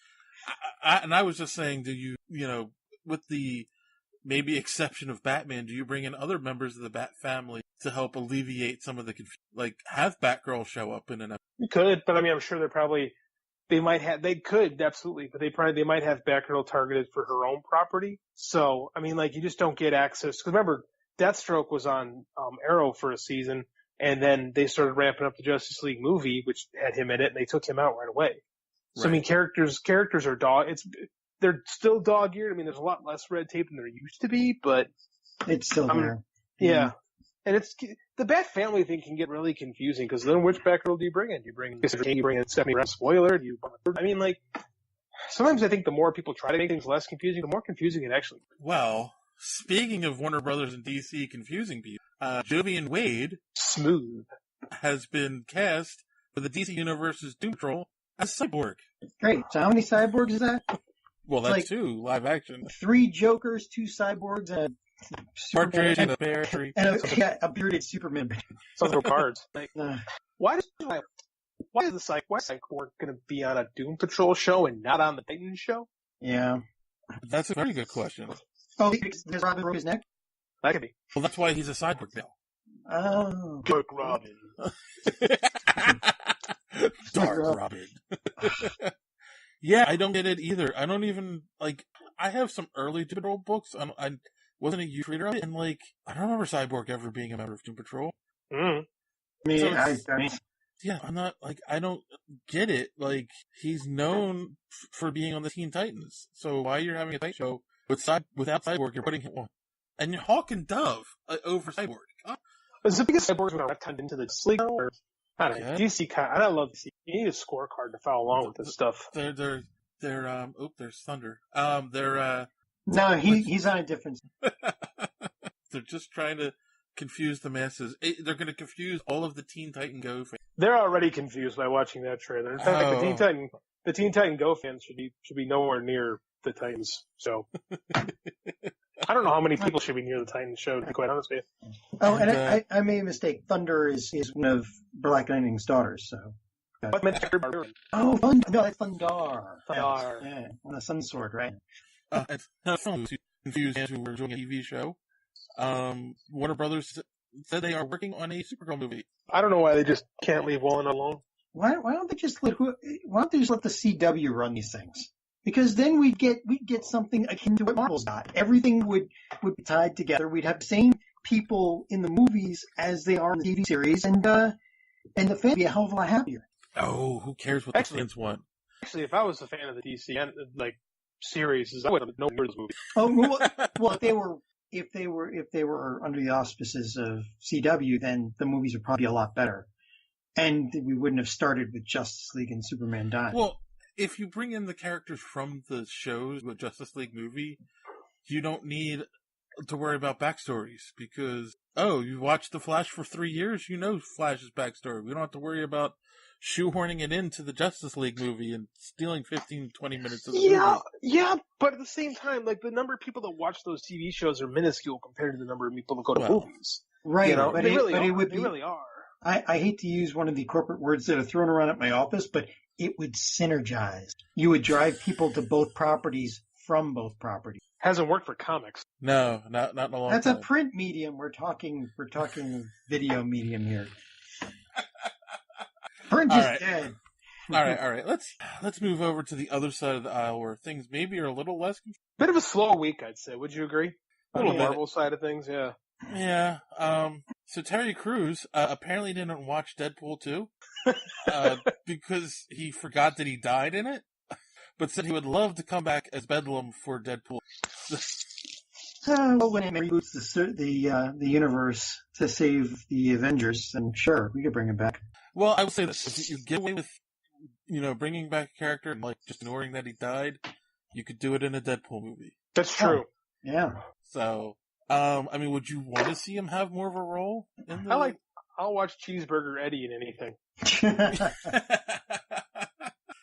I was just saying, with maybe exception of Batman, do you bring in other members of the Bat family to help alleviate some of the confusion? Like, have Batgirl show up in an episode?
You could, but I mean, I'm sure they could, absolutely, but they might have Batgirl targeted for her own property. So, I mean, like, you just don't get access. Because remember, Deathstroke was on Arrow for a season, and then they started ramping up the Justice League movie, which had him in it, and they took him out right away. So, I mean, characters are they're still dog-eared. I mean, there's a lot less red tape than there used to be, but
it's still there.
Yeah. And the Bat family thing can get really confusing, because then which Batgirl do you bring in? Do you bring in Stephanie Brown? Spoiler? I mean, like, sometimes I think the more people try to make things less confusing, the more confusing it actually.
Well, speaking of Warner Brothers and DC confusing people, Jovian Wade,
smooth,
has been cast for the DC Universe's Doom Patrol as Cyborg.
Great. So how many cyborgs is that?
Well, that's like 2 live action.
3 Jokers, 2 cyborgs, and
Partridge and a bear tree.
And a bearded Superman.
Some little cards. Like, why is the Cyborg going to be on a Doom Patrol show and not on the Titan show?
Yeah.
That's a very good question.
Oh, does Robin broke his neck?
That could be.
Well, that's why he's a cyborg now.
Oh.
Dark Robin.
Dark Robin. Yeah, I don't get it either. I don't even, like, I have some early Doom Patrol books. I wasn't a huge reader of it, and, like, I don't remember Cyborg ever being a member of Doom Patrol.
Mm.
Yeah, I'm not, like, I don't get it. Like, he's known for being on the Teen Titans. So why you're having a Titan show without Cyborg, you're putting him on. And Hawk and Dove over Cyborg.
Is it because Cyborg's going to retconned into the League? Or, I don't know. DC, I love DC. You need a scorecard to follow along with this stuff.
There's Thunder.
No, he's on a different.
They're just trying to confuse the masses. They're going to confuse all of the Teen Titan Go fans.
They're already confused by watching that trailer. In fact, the Teen Titan Go fans should be nowhere near the Titans. So I don't know how many people should be near the Titans show, to be quite honest with you.
Oh, and I made a mistake. Thunder is one of Black Lightning's daughters. So. Oh, no, that's Thundar.
Thundar.
Yeah, on the Sun Sword, right?
It's not fun to confuse fans who were doing a TV show. Warner Brothers said they are working on a Supergirl movie.
I don't know why they just can't leave Wallen alone.
Why don't they just let the CW run these things? Because then we'd get something akin to what Marvel's got. Everything would be tied together. We'd have the same people in the movies as they are in the TV series, and the fans would be a hell of a lot happier.
Oh, who cares what the fans want?
Actually, if I was a fan of the DC series, I would have known this movie.
Oh, well, if they were under the auspices of CW, then the movies would probably be a lot better, and we wouldn't have started with Justice League and Superman dying.
Well, if you bring in the characters from the shows with Justice League movie, you don't need to worry about backstories, because you watched The Flash for 3 years, you know Flash's backstory. We don't have to worry about shoehorning it into the Justice League movie and stealing 15, 20 minutes of the movie.
Yeah, but at the same time, like, the number of people that watch those TV shows are minuscule compared to the number of people that go to movies.
Right,
you know?
but
they
really
are.
I hate to use one of the corporate words that are thrown around at my office, but it would synergize. You would drive people to both properties from both properties.
Hasn't worked for comics.
No, not in a long time.
That's a print medium. We're talking video medium here. Print is dead.
All right. Let's move over to the other side of the aisle where things maybe are a little less confusing.
Bit of a slow week, I'd say. Would you agree? On the Marvel side of things, yeah.
Yeah. So Terry Crews apparently didn't watch Deadpool 2 because he forgot that he died in it, but said he would love to come back as Bedlam for Deadpool.
Well, when it reboots the universe to save the Avengers, then sure, we could bring it back.
Well, I would say this: if you get away with, bringing back a character and just ignoring that he died, you could do it in a Deadpool movie.
That's true.
Yeah.
So, would you want to see him have more of a role in the...
I'll watch Cheeseburger Eddie in anything.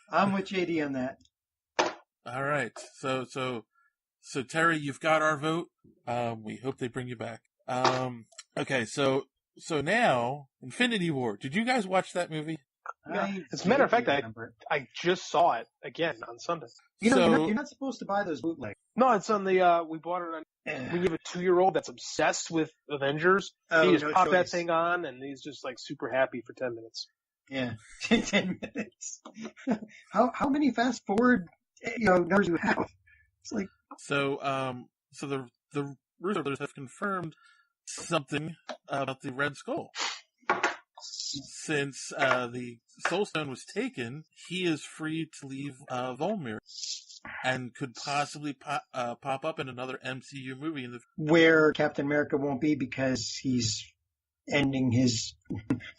I'm with JD on that.
All right. So Terry, you've got our vote. We hope they bring you back. Okay, so now, Infinity War. Did you guys watch that movie?
As a matter of fact, I just saw it again on Sunday.
You're not supposed to buy those bootlegs.
No, it's on the, we bought it on, we have a 2-year-old that's obsessed with Avengers. He just popped that thing on and he's just like super happy for 10 minutes.
Yeah. 10 minutes. How many fast forward, numbers you have? It's like.
So the Russo brothers have confirmed something about the Red Skull. Since the Soul Stone was taken, he is free to leave Volmir and could possibly pop up in another MCU movie
where Captain America won't be because he's ending his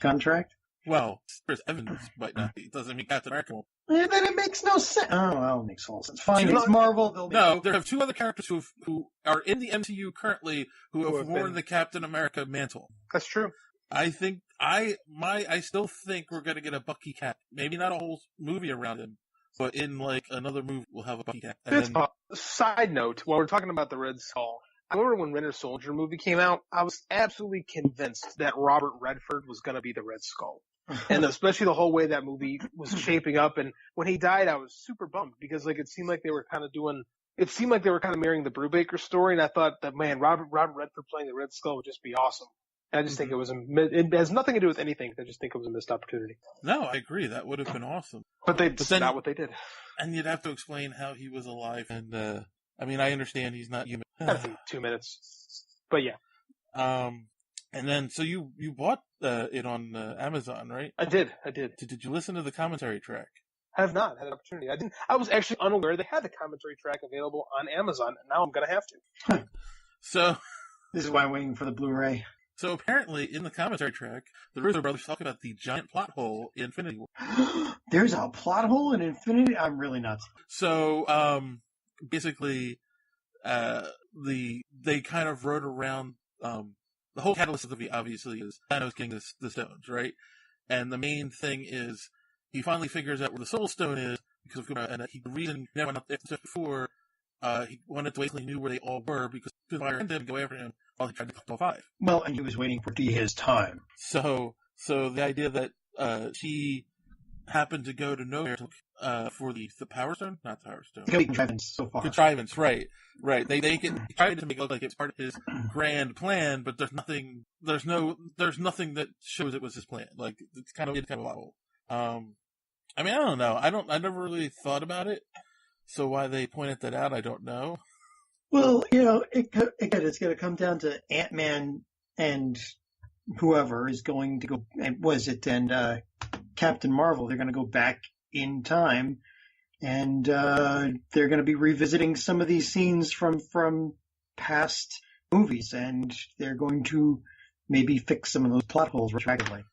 contract.
Well, there's evidence, but it doesn't mean Captain America won't.
Then it makes no sense. Oh, well, it makes all sense. Fine, it's Marvel.
There have 2 other characters who are in the MCU currently who have worn the Captain America mantle.
That's true.
I think I still think we're going to get a Bucky Cap. Maybe not a whole movie around him, but in like another movie we'll have a Bucky Cap.
Side note, while we're talking about the Red Skull, I remember when Winter Soldier movie came out, I was absolutely convinced that Robert Redford was going to be the Red Skull. And especially the whole way that movie was shaping up. And when he died, I was super bummed because like it seemed like they were kind of marrying the Brubaker story. And I thought that, man, Robert Redford playing the Red Skull would just be awesome. I just think it has nothing to do with anything. I just think it was a missed opportunity.
No, I agree. That would have been awesome.
But that's not what they did.
And you'd have to explain how he was alive. And, I understand he's not human.
I think 2 minutes. But yeah.
And then, so you bought it on Amazon, right?
I did.
Did you listen to the commentary track?
I have not had an opportunity. I was actually unaware they had the commentary track available on Amazon, and now I'm going to have to.
So, this is why I'm waiting for the Blu-ray.
So apparently, in the commentary track, the Russo brothers talk about the giant plot hole in Infinity War.
There's a plot hole in Infinity? I'm really nuts.
So, basically, they kind of wrote around, the whole catalyst of the movie, obviously, is Thanos getting the stones, right? And the main thing is, he finally figures out where the Soul Stone is, because of and the reason he never went up there before, he wanted to wait till he knew where they all were, because he wanted him to go after him while he tried to collect all 5.
Well, and he was waiting for his time.
So the idea that, she happened to go to nowhere to, for the Power Stone? Not the Power Stone.
The contrivance so far.
Contrivance, right. They tried to make it look like it's part of his grand plan, but there's nothing that shows it was his plan. Like, it's kind of a level. I don't know. I never really thought about it. So why they pointed that out, I don't know.
Well, it's going to come down to Ant-Man and whoever is going to go, and Captain Marvel. They're going to go back in time, and they're going to be revisiting some of these scenes from past movies, and they're going to maybe fix some of those plot holes retroactively.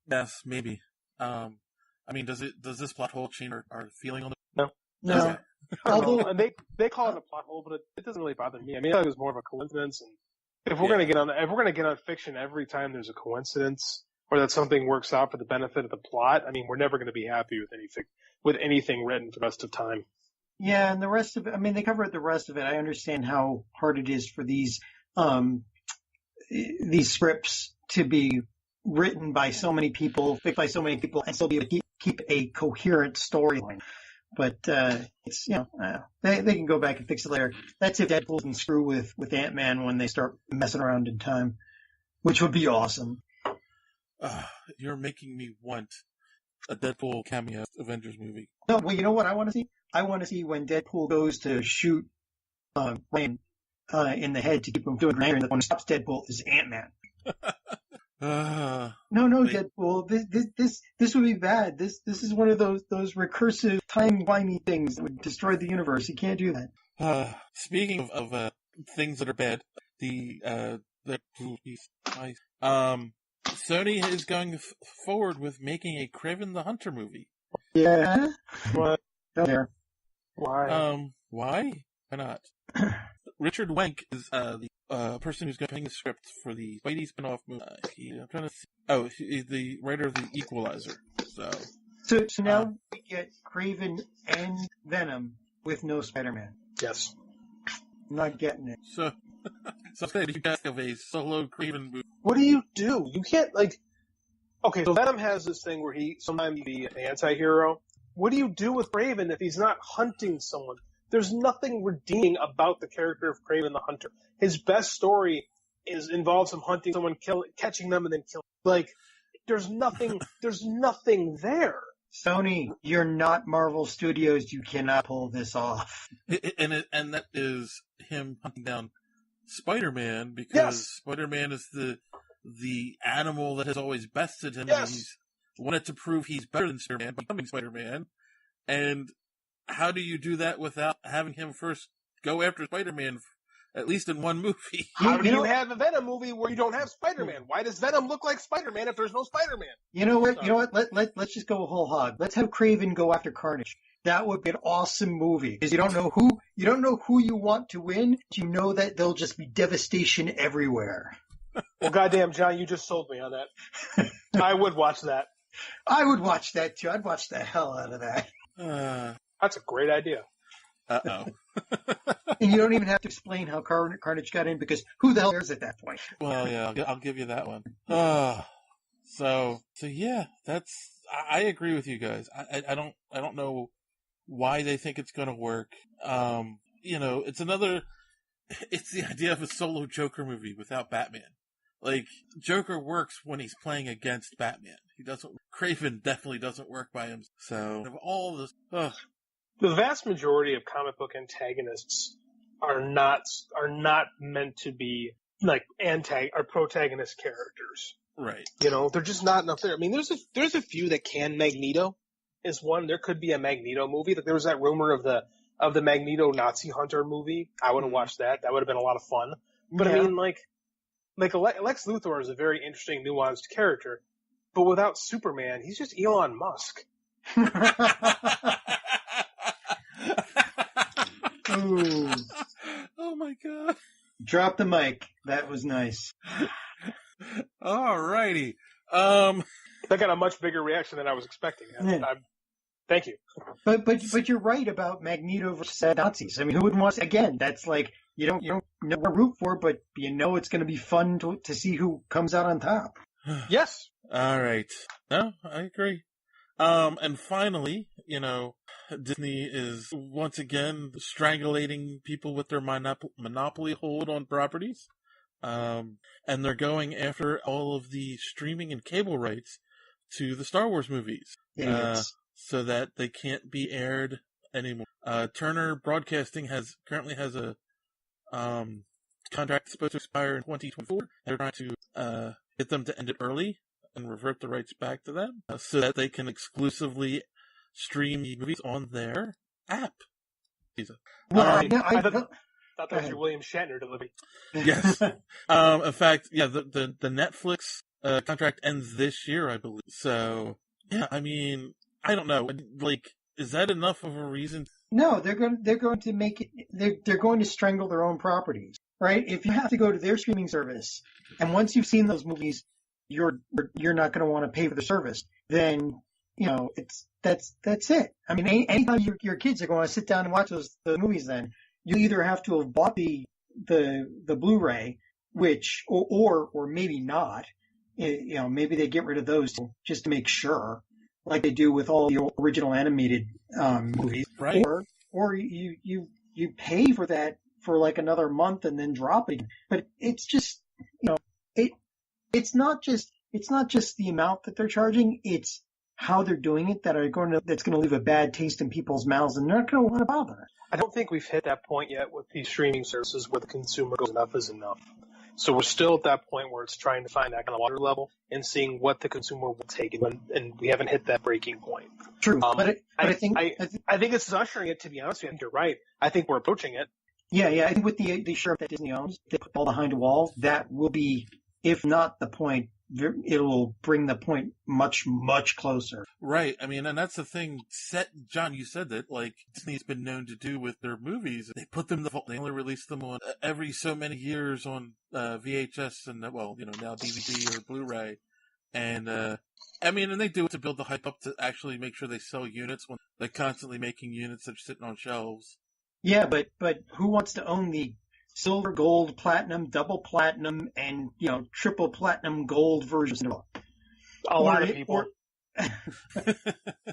Yes, maybe. Does this plot hole change our feeling on
the?
No.
Okay.
Although they call it a plot hole, but it doesn't really bother me. I thought it was more of a coincidence. And if we're gonna get on fiction every time there's a coincidence or that something works out for the benefit of the plot, we're never going to be happy with anything written for the rest of time.
Yeah, and the rest of it. They cover the rest of it. I understand how hard it is for these scripts to be written by so many people, picked by so many people, and still be able to keep a coherent storyline. But it's they can go back and fix it later. That's if Deadpool can screw with Ant-Man when they start messing around in time, which would be awesome.
You're making me want a Deadpool cameo Avengers movie.
No, well, you know what I want to see? I want to see when Deadpool goes to shoot Ryan in the head to keep him doing Green, and the one who stops Deadpool is Ant-Man. No, Deadpool. This would be bad. This is one of those recursive time-wimey things that would destroy the universe. You can't do that.
Speaking of things that are bad, Sony is going forward with making a Kraven the Hunter movie.
Yeah. What? There.
Why?
Why? Why not? Richard Wenk is the person who's going to the script for the Spidey spin-off movie. I'm trying to see. He's the writer of the Equalizer. So
now we get Kraven and Venom with no Spider-Man.
Yes.
I'm not getting it.
So instead you ask of a solo Kraven movie.
What do? You can't Okay, so Venom has this thing where he sometimes be an anti-hero. What do you do with Kraven if he's not hunting someone? There's nothing redeeming about the character of Kraven the Hunter. His best story involves him hunting someone, catching them, and then killing. Like, there's nothing there.
Sony, you're not Marvel Studios. You cannot pull this off.
And that is him hunting down Spider-Man, because Spider-Man is the animal that has always bested him.
Yes.
And he's wanted to prove he's better than Spider-Man, becoming Spider-Man. And how do you do that without having him first go after Spider-Man, at least in one movie?
How do you have a Venom movie where you don't have Spider-Man? Why does Venom look like Spider-Man if there's no Spider-Man?
You know what? Let's just go whole hog. Let's have Kraven go after Carnage. That would be an awesome movie, because you don't know who you want to win. You know that there'll just be devastation everywhere.
Well, goddamn, John, you just sold me on that. I would watch that.
I would watch that too. I'd watch the hell out of that.
That's a great idea.
Uh-oh.
And you don't even have to explain how Carnage got in, because who the hell cares at that point?
Well, yeah, I'll give you that one. So yeah, I agree with you guys. I don't know why they think it's going to work. It's the idea of a solo Joker movie without Batman. Like, Joker works when he's playing against Batman. Kraven definitely doesn't work by him. So, of all this,
the vast majority of comic book antagonists are not meant to be like or protagonist characters.
Right.
They're just not enough there. I mean, there's a few that can. Magneto is one. There could be a Magneto movie. Like, there was that rumor of the Magneto Nazi Hunter movie. I would have watched that. That would have been a lot of fun. But I mean, like Lex Luthor is a very interesting, nuanced character. But without Superman, he's just Elon Musk.
Ooh.
Oh my god.
Drop the mic. That was nice.
Alrighty.
That got a much bigger reaction than I was expecting. Thank you.
But you're right about Magneto versus Nazis. I mean, who wouldn't want? Again, that's like you don't know what to root for, but it's going to be fun to see who comes out on top.
Yes.
All right. No, I agree. And finally, Disney is once again strangulating people with their monopoly hold on properties. And they're going after all of the streaming and cable rights to the Star Wars movies. So that they can't be aired anymore. Turner Broadcasting currently has a contract supposed to expire in 2024. They're trying to get them to end it early and revert the rights back to them, so that they can exclusively stream movies on their app.
I thought that was your William Shatner delivery.
Yes. In fact, yeah, the Netflix contract ends this year, I believe. So, yeah, I mean, I don't know. Like, is that enough of a reason?
No, they're going to make it. They're going to strangle their own properties, right? If you have to go to their streaming service, and once you've seen those movies, you're not going to want to pay for the service. Then that's it. I mean, anytime your kids are going to sit down and watch those movies, then you either have to have bought the Blu-ray, which or maybe not. Maybe they get rid of those just to make sure, like they do with all the original animated movies,
right?
Or you pay for that for like another month and then drop it. But it's just it's not just the amount that they're charging. It's how they're doing it that's going to leave a bad taste in people's mouths, and they're not going to want to bother.
I don't think we've hit that point yet with these streaming services where the consumer goes enough is enough. So we're still at that point where it's trying to find that kind of water level and seeing what the consumer will take, and we haven't hit that breaking point.
True,
I think it's ushering it. To be honest with you, I think you're right. I think we're approaching it.
Yeah. I think with the sheriff that Disney owns, they put all behind a wall. That will be, if not the point, it will bring the point much, much closer.
Right. I mean, and that's the thing. John, you said that, like, Disney's been known to do with their movies. They put them in the vault. They only release them on every so many years on VHS and, now DVD or Blu-ray. And, and they do it to build the hype up to actually make sure they sell units when they're constantly making units that are sitting on shelves.
Yeah, but who wants to own the silver, gold, platinum, double platinum, and triple platinum gold versions?
A lot of people.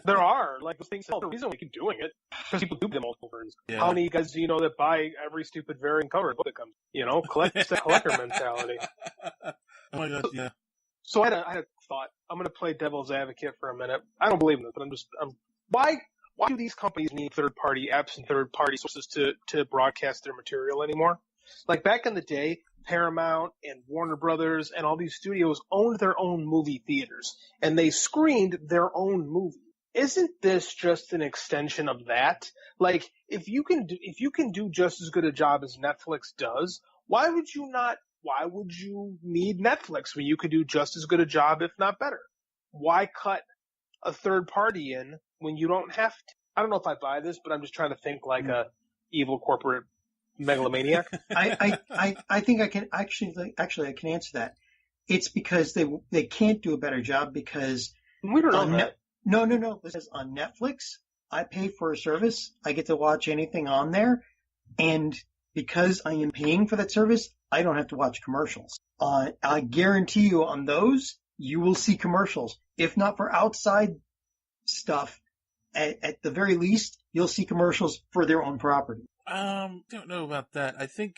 There are, like, those things, the reason we keep doing it, because people do them multiple versions. Yeah. How many guys do you know that buy every stupid variant cover book that comes? It's the collector mentality.
Oh my god, yeah.
So I had a thought. I'm going to play devil's advocate for a minute. I don't believe in this, but why do these companies need third-party apps and third-party sources to broadcast their material anymore? Like, back in the day, Paramount and Warner Brothers and all these studios owned their own movie theaters, and they screened their own movie. Isn't this just an extension of that? Like, if you can do just as good a job as Netflix does, why would you need Netflix when you could do just as good a job, if not better? Why cut a third party in when you don't have to? I don't know if I buy this, but I'm just trying to think like a evil corporate megalomaniac.
I think I can actually I can answer that. It's because they can't do a better job because
we don't know that.
No. This is on Netflix. I pay for a service. I get to watch anything on there, and because I am paying for that service, I don't have to watch commercials. I guarantee you on those, you will see commercials. If not for outside stuff, at the very least, you'll see commercials for their own property.
Don't know about that. I think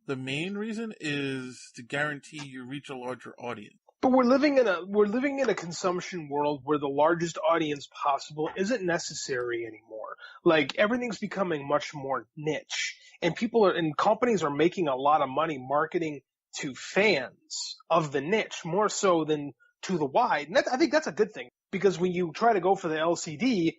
the main reason is to guarantee you reach a larger audience.
But we're living in a consumption world where the largest audience possible isn't necessary anymore. Like, everything's becoming much more niche, and companies are making a lot of money marketing to fans of the niche more so than to the wide. And I think that's a good thing, because when you try to go for the LCD,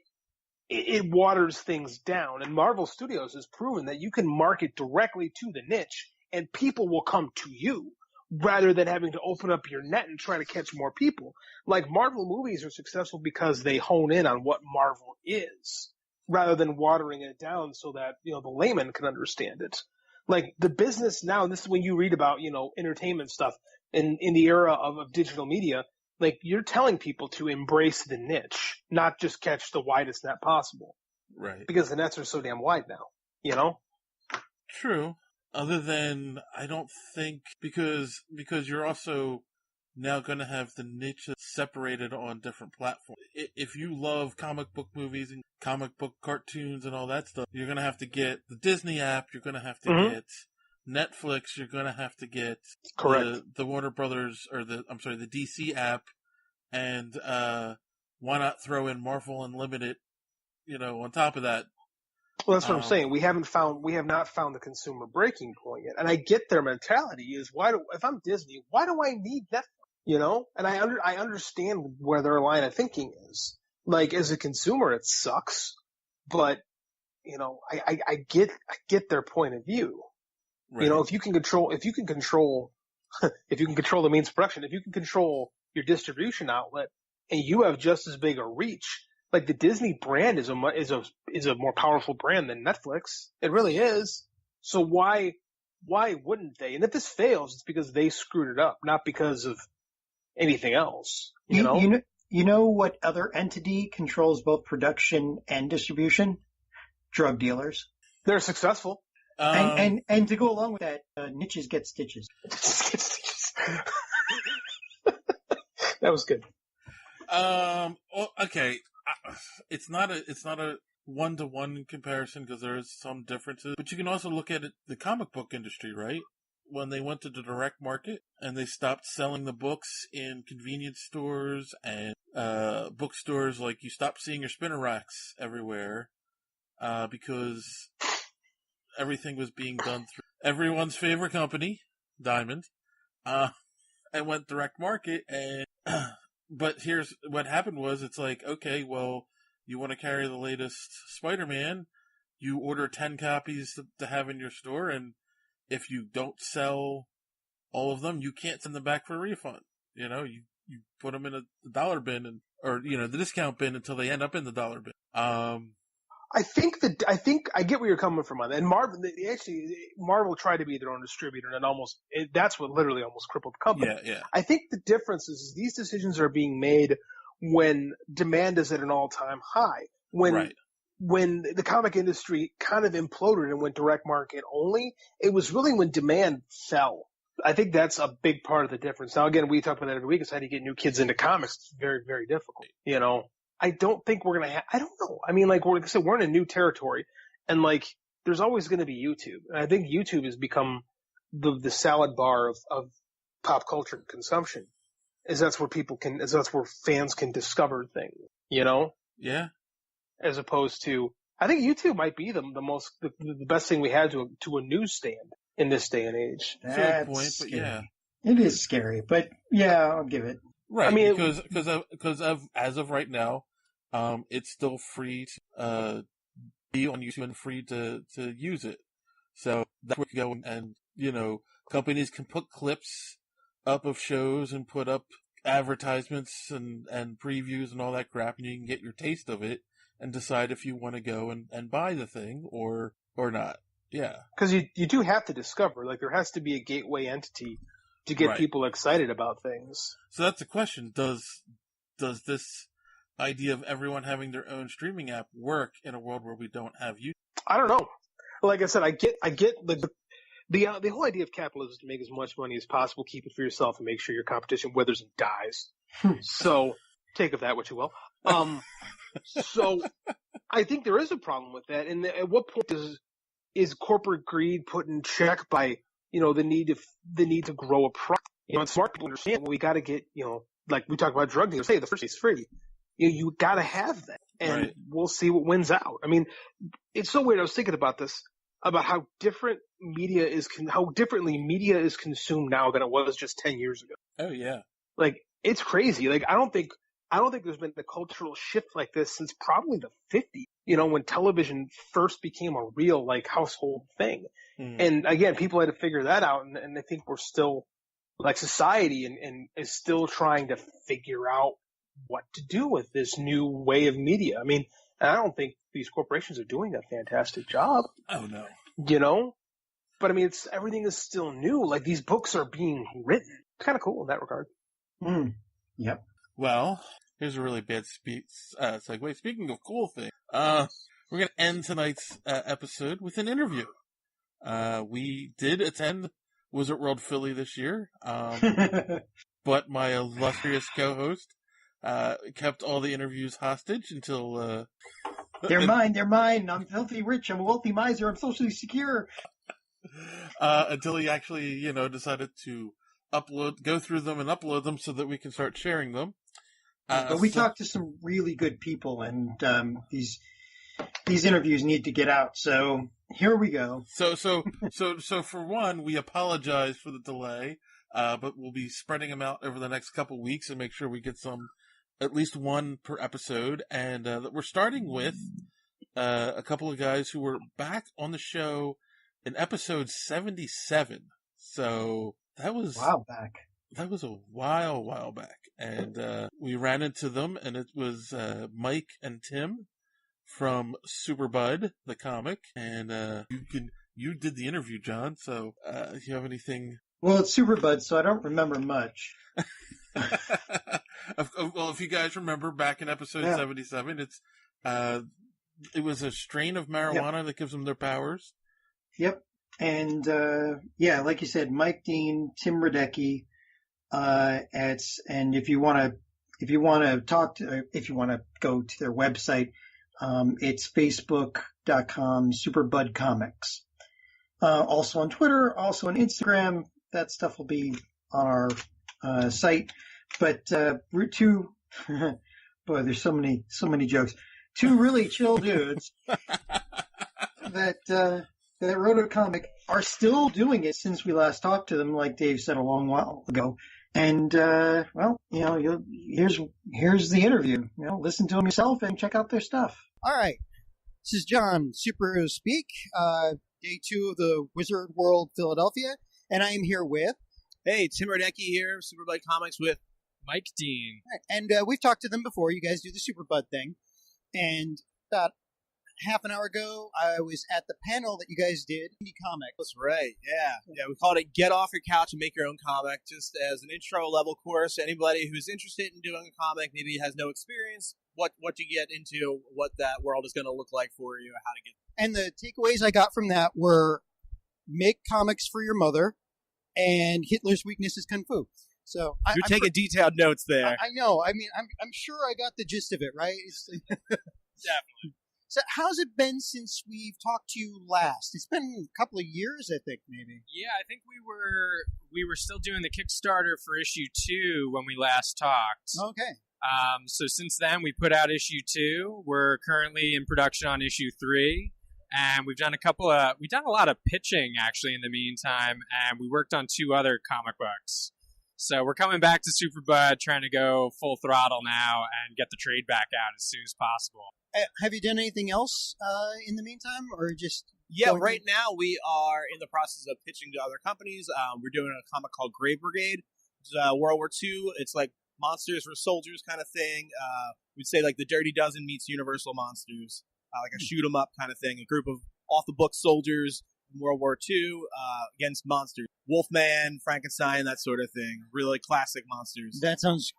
it waters things down. And Marvel Studios has proven that you can market directly to the niche, and people will come to you, rather than having to open up your net and try to catch more people. Like, Marvel movies are successful because they hone in on what Marvel is, rather than watering it down so that, the layman can understand it. Like, the business now, and this is when you read about, entertainment stuff in the era of digital media, like, you're telling people to embrace the niche, not just catch the widest net possible.
Right.
Because the nets are so damn wide now,
True. Other than, I don't think, because you're also now going to have the niche separated on different platforms. If you love comic book movies and comic book cartoons and all that stuff, you're going to have to get the Disney app, you're going to have to get Netflix, you're going to have to get the Warner Brothers, or the DC app, and why not throw in Marvel Unlimited, on top of that.
Well, that's what I'm saying. We have not found the consumer breaking point yet. And I get their mentality is, if I'm Disney, why do I need Netflix? And I understand where their line of thinking is. Like, as a consumer, it sucks, but, I get their point of view. Right. If you can control the means of production, if you can control your distribution outlet, and you have just as big a reach. Like, the Disney brand is a more powerful brand than Netflix. It really is. So why wouldn't they? And if this fails, it's because they screwed it up, not because of anything else. You
know what other entity controls both production and distribution? Drug dealers.
They're successful.
And to go along with that, niches get stitches.
That was good.
Okay. It's not a one-to-one comparison because there is some differences, but you can also look at the comic book industry, right? When they went to the direct market and they stopped selling the books in convenience stores and bookstores, like, you stopped seeing your spinner racks everywhere because everything was being done through everyone's favorite company, Diamond, and went direct market. And but here's what happened was, it's like, okay, well, you want to carry the latest Spider-Man, you order 10 copies to have in your store, and if you don't sell all of them, you can't send them back for a refund. You put them in a dollar bin or the discount bin until they end up in the dollar bin.
I think I get where you're coming from on that. And Marvel tried to be their own distributor, and that's what literally almost crippled the company.
Yeah.
I think the difference is these decisions are being made when demand is at an all-time high. When the comic industry kind of imploded and went direct market only, it was really when demand fell. I think that's a big part of the difference. Now, again, we talk about that every week. It's how do you get new kids into comics? It's very, very difficult. You know, I don't think we're going to I don't know. I mean, like I said, we're in a new territory, and like there's always going to be YouTube. And I think YouTube has become the salad bar of pop culture consumption. That's where that's where fans can discover things, you know?
Yeah.
As opposed to, I think YouTube might be the best thing we had to a newsstand in this day and age.
Fair point, but yeah.
It is scary, but yeah, I'll give it.
Right, I mean, because as of right now, it's still free to be on YouTube and free to use it. So that's where you go and, you know, companies can put clips up of shows and put up advertisements and previews and all that crap, and you can get your taste of it and decide if you want to go and buy the thing or not. Yeah.
Because you do have to discover, like there has to be a gateway entity to get people excited about things.
So that's the question. Does this idea of everyone having their own streaming app work in a world where we don't have YouTube?
I don't know. Like I said, I get the whole idea of capitalism is to make as much money as possible, keep it for yourself, and make sure your competition withers and dies. So take of that what you will. So I think there is a problem with that. And at what point is corporate greed put in check by, you know, the need to grow a product? You know, and smart people understand, well, we got to get, you know, like we talk about drug dealers, say the first is free. You got to have that, and we'll see what wins out. I mean, it's so weird. I was thinking about this, about how differently media is consumed now than it was just 10 years ago.
Oh yeah,
like it's crazy. Like I don't think there's been a cultural shift like this since probably the 50s. You know, when television first became a real like household thing. And again, people had to figure that out, and I think we're still like society and is still trying to figure out what to do with this new way of media. I mean, I don't think these corporations are doing a fantastic job.
Oh no.
You know? But I mean, everything is still new. Like these books are being written. It's kind of cool in that regard.
Yep.
Well, here's a really bad segue. Speaking of cool things, we're going to end tonight's episode with an interview. We did attend Wizard World Philly this year, but my illustrious co-host kept all the interviews hostage until
they're mine. I'm filthy rich. I'm a wealthy miser. I'm socially secure.
Until he actually, you know, decided to go through them and upload them so that we can start sharing them.
But we talked to some really good people, and these interviews need to get out. So here we go.
So for one, we apologize for the delay, but we'll be spreading them out over the next couple weeks and make sure we get at least one per episode. And we're starting with a couple of guys who were back on the show in episode 77. So that was a while back. That was a while back. And we ran into them, and it was Mike and Tim from Superbud, the comic. And you did the interview, John, so if you have anything...
Well, it's Superbud, so I don't remember much.
Well, if you guys remember, back in episode 77, it was a strain of marijuana that gives them their powers.
Yep. And, like you said, Mike Dean, Tim Radecki, and if you want to go to their website, it's facebook.com Superbud Comics. Also on Twitter, also on Instagram. That stuff will be on our site. But Route 2, boy, there's so many jokes. Two really chill dudes that wrote a comic are still doing it since we last talked to them, like Dave said a long while ago. And here's the interview. You know, listen to them yourself and check out their stuff.
All right, this is John, Superhero Speak, day 2 of the Wizard World Philadelphia, and I am here with...
Hey, Tim Radecki here, Superbud Comics with Mike Dean.
And we've talked to them before. You guys do the Superbud thing. And about half an hour ago, I was at the panel that you guys did, Indie Comic.
That's right, yeah. We called it Get Off Your Couch and Make Your Own Comic, just as an intro-level course to anybody who's interested in doing a comic, maybe has no experience, what to get into, what that world is going to look like for you, how to get...
And the takeaways I got from that were make comics for your mother and Hitler's weakness is kung fu. So
You're taking detailed notes there.
I know. I mean, I'm sure I got the gist of it, right?
Definitely.
So how's it been since we've talked to you last? It's been a couple of years, I think, maybe.
Yeah, I think we were still doing the Kickstarter for issue 2 when we last talked.
Okay.
So since then, we put out issue 2. We're currently in production on issue 3, and we've done a lot of pitching actually in the meantime, and we worked on 2 other comic books. So we're coming back to Superbud, trying to go full throttle now and get the trade back out as soon as possible.
Have you done anything else in the meantime, or just?
Yeah, right now we are in the process of pitching to other companies. We're doing a comic called Grave Brigade, which is World War II. It's like monsters for soldiers kind of thing. We'd say like the Dirty Dozen meets Universal Monsters, like a shoot 'em up kind of thing. A group of off the book soldiers from World War II against monsters, Wolfman, Frankenstein, that sort of thing. Really classic monsters.
That sounds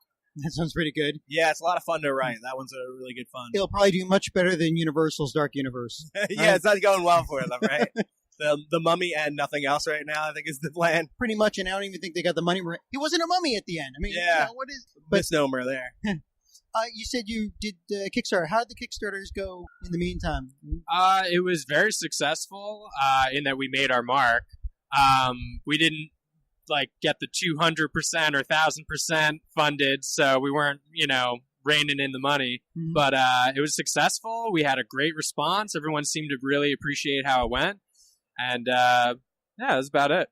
pretty good.
Yeah, it's a lot of fun to write. That one's a really good fun.
It'll probably do much better than Universal's Dark Universe.
Yeah, it's not going well for them, right? The Mummy and nothing else right now, I think, is the plan.
Pretty much, and I don't even think they got the money right. He wasn't a mummy at the end. I mean,
yeah,
what is
misnomer there?
You said you did Kickstarter. How did the Kickstarters go in the meantime?
It was very successful in that we made our mark. We didn't get the 200% or 1,000% funded, so we weren't, reining in the money. Mm-hmm. But it was successful. We had a great response. Everyone seemed to really appreciate how it went. And yeah, that's about it.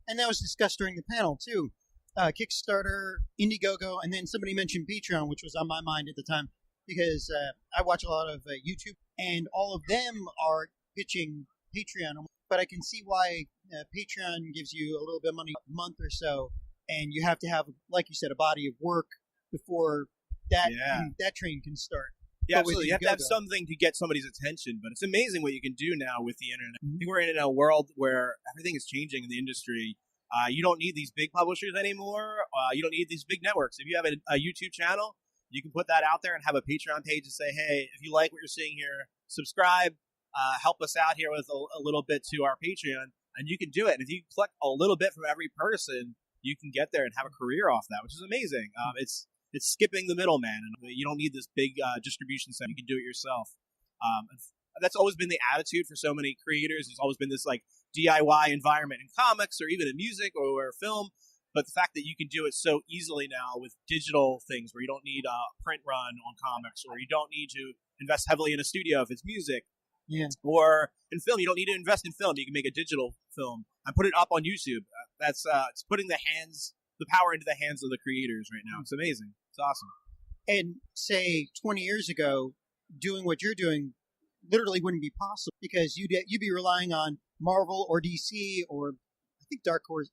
And that was discussed during the panel, too. Kickstarter, Indiegogo, and then somebody mentioned Patreon, which was on my mind at the time, because I watch a lot of YouTube, and all of them are pitching Patreon. But I can see why Patreon gives you a little bit of money a month or so, and you have to have, like you said, a body of work before that train can start.
Yeah, absolutely. You have to have something to get somebody's attention, but it's amazing what you can do now with the internet. I think we're in a world where everything is changing in the industry. You don't need these big publishers anymore. You don't need these big networks. If you have a YouTube channel, you can put that out there and have a Patreon page and say, hey, if you like what you're seeing here, subscribe, help us out here with a little bit to our Patreon, and you can do it. And if you collect a little bit from every person, you can get there and have a career off that, which is amazing. It's skipping the middleman, and you don't need this big distribution center. You can do it yourself. That's always been the attitude for so many creators. There's always been this DIY environment in comics or even in music or film. But the fact that you can do it so easily now with digital things where you don't need a print run on comics, or you don't need to invest heavily in a studio if it's music.
Yeah.
Or in film, you don't need to invest in film. You can make a digital film and put it up on YouTube. That's it's putting the power into the hands of the creators right now. It's amazing. It's awesome.
And say 20 years ago, doing what you're doing literally wouldn't be possible, because you'd be relying on Marvel or DC or I think Dark Horse,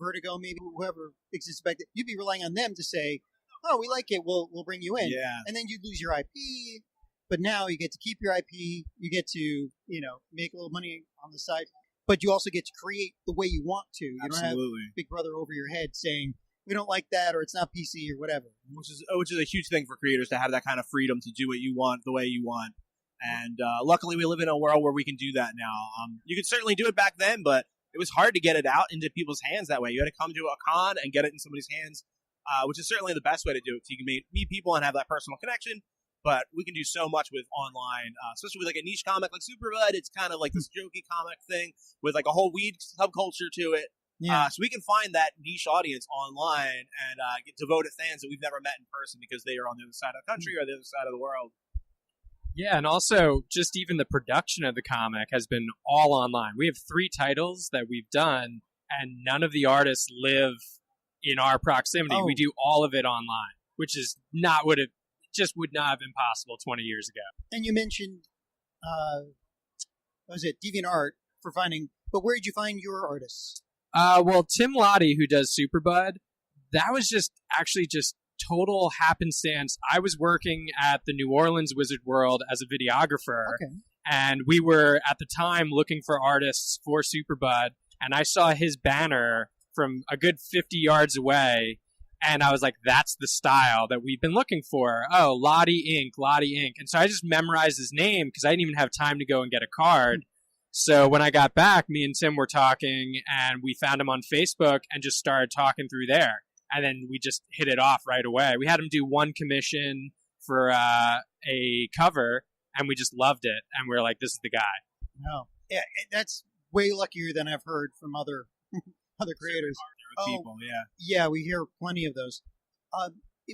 Vertigo, maybe whoever exists back then. You'd be relying on them to say, "Oh, we like it. We'll bring you in."
Yeah.
And then you'd lose your IP. But now you get to keep your IP. You get to make a little money on the side, but you also get to create the way you want to. You
Absolutely.
don't have Big Brother over your head saying, we don't like that, or it's not PC, or whatever.
Which is a huge thing for creators, to have that kind of freedom to do what you want the way you want. And luckily, we live in a world where we can do that now. You could certainly do it back then, but it was hard to get it out into people's hands that way. You had to come to a con and get it in somebody's hands, which is certainly the best way to do it. So you can meet people and have that personal connection. But we can do so much with online, especially with a niche comic like Superbud. It's kind of like this jokey comic thing with a whole weed subculture to it.
Yeah.
So we can find that niche audience online and get devoted fans that we've never met in person because they are on the other side of the country or the other side of the world.
Yeah, and also just even the production of the comic has been all online. We have 3 titles that we've done, and none of the artists live in our proximity.
Oh.
We do all of it online, which is not what it just would not have been possible 20 years ago.
And you mentioned, what was it, DeviantArt for finding, but where did you find your artists?
Well, Tim Lottie, who does Superbud, that was just total happenstance. I was working at the New Orleans Wizard World as a videographer, and we were at the time looking for artists for Superbud, and I saw his banner from a good 50 yards away, and I was like, that's the style that we've been looking for. Oh, Lottie Inc. And so I just memorized his name because I didn't even have time to go and get a card. So when I got back, me and Tim were talking, and we found him on Facebook and just started talking through there. And then we just hit it off right away. We had him do one commission for a cover, and we just loved it. And we were like, this is the guy.
No, yeah, that's way luckier than I've heard from other creators.
People, yeah.
Yeah, we hear plenty of those.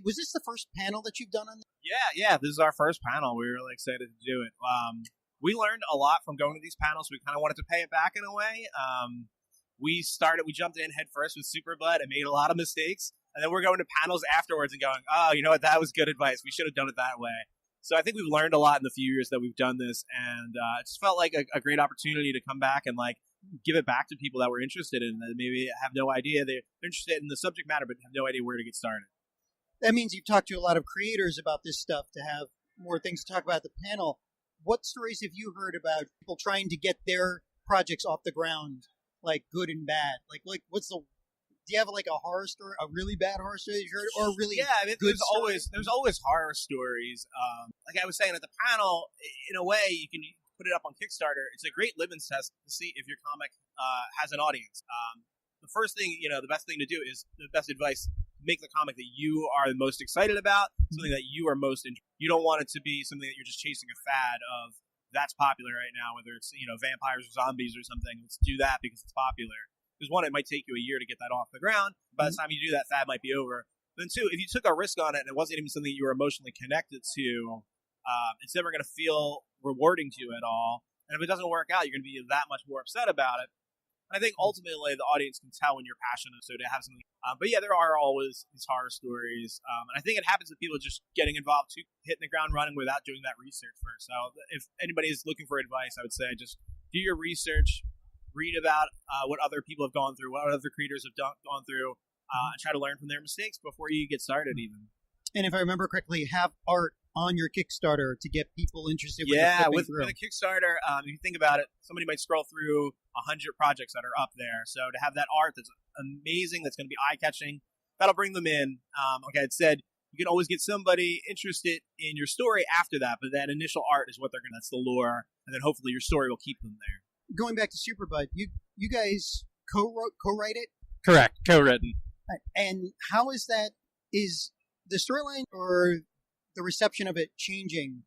Was this the first panel that you've done on this?
Yeah, this is our first panel. We were really excited to do it. We learned a lot from going to these panels. We kind of wanted to pay it back in a way. We jumped in head first with Superbud and made a lot of mistakes. And then we're going to panels afterwards and going, oh, you know what? That was good advice. We should have done it that way. So I think we've learned a lot in the few years that we've done this. And it just felt like a great opportunity to come back and like give it back to people that were interested in it. Maybe have no idea. They're interested in the subject matter, but have no idea where to get started.
That means you've talked to a lot of creators about this stuff to have more things to talk about at the panel. What stories have you heard about people trying to get their projects off the ground, like good and bad? Like do you have like a horror story, a really bad horror story you heard, or really good
there's always horror stories. Like I was saying at the panel, in a way, you can put it up on Kickstarter. It's a great litmus test to see if your comic has an audience. The first thing, the best thing to do is the best advice. Make the comic that you are the most excited about, something that you are most interested in. You don't want it to be something that you're just chasing a fad of that's popular right now, whether it's, vampires or zombies or something. Let's do that because it's popular. Because one, it might take you a year to get that off the ground. By the time you do that, fad might be over. Then two, if you took a risk on it and it wasn't even something you were emotionally connected to, it's never going to feel rewarding to you at all. And if it doesn't work out, you're going to be that much more upset about it. And I think ultimately the audience can tell when you're passionate, so to have something. But yeah, there are always these horror stories. And I think it happens with people just getting involved, hitting the ground running without doing that research first. So if anybody is looking for advice, I would say just do your research, read about what other people have gone through, what other creators have gone through, and try to learn from their mistakes before you get started even.
And if I remember correctly, have art on your Kickstarter to get people interested.
Yeah, with a Kickstarter, if you think about it, somebody might scroll through 100 projects that are up there. So to have that art that's amazing, that's going to be eye-catching, that'll bring them in. Like I had said, you can always get somebody interested in your story after that, but that initial art is what they're going to, that's the lure, and then hopefully your story will keep them there.
Going back to Superbud, you guys co-write it?
Correct, co-written.
And how is that? Is the storyline or the reception of it changing,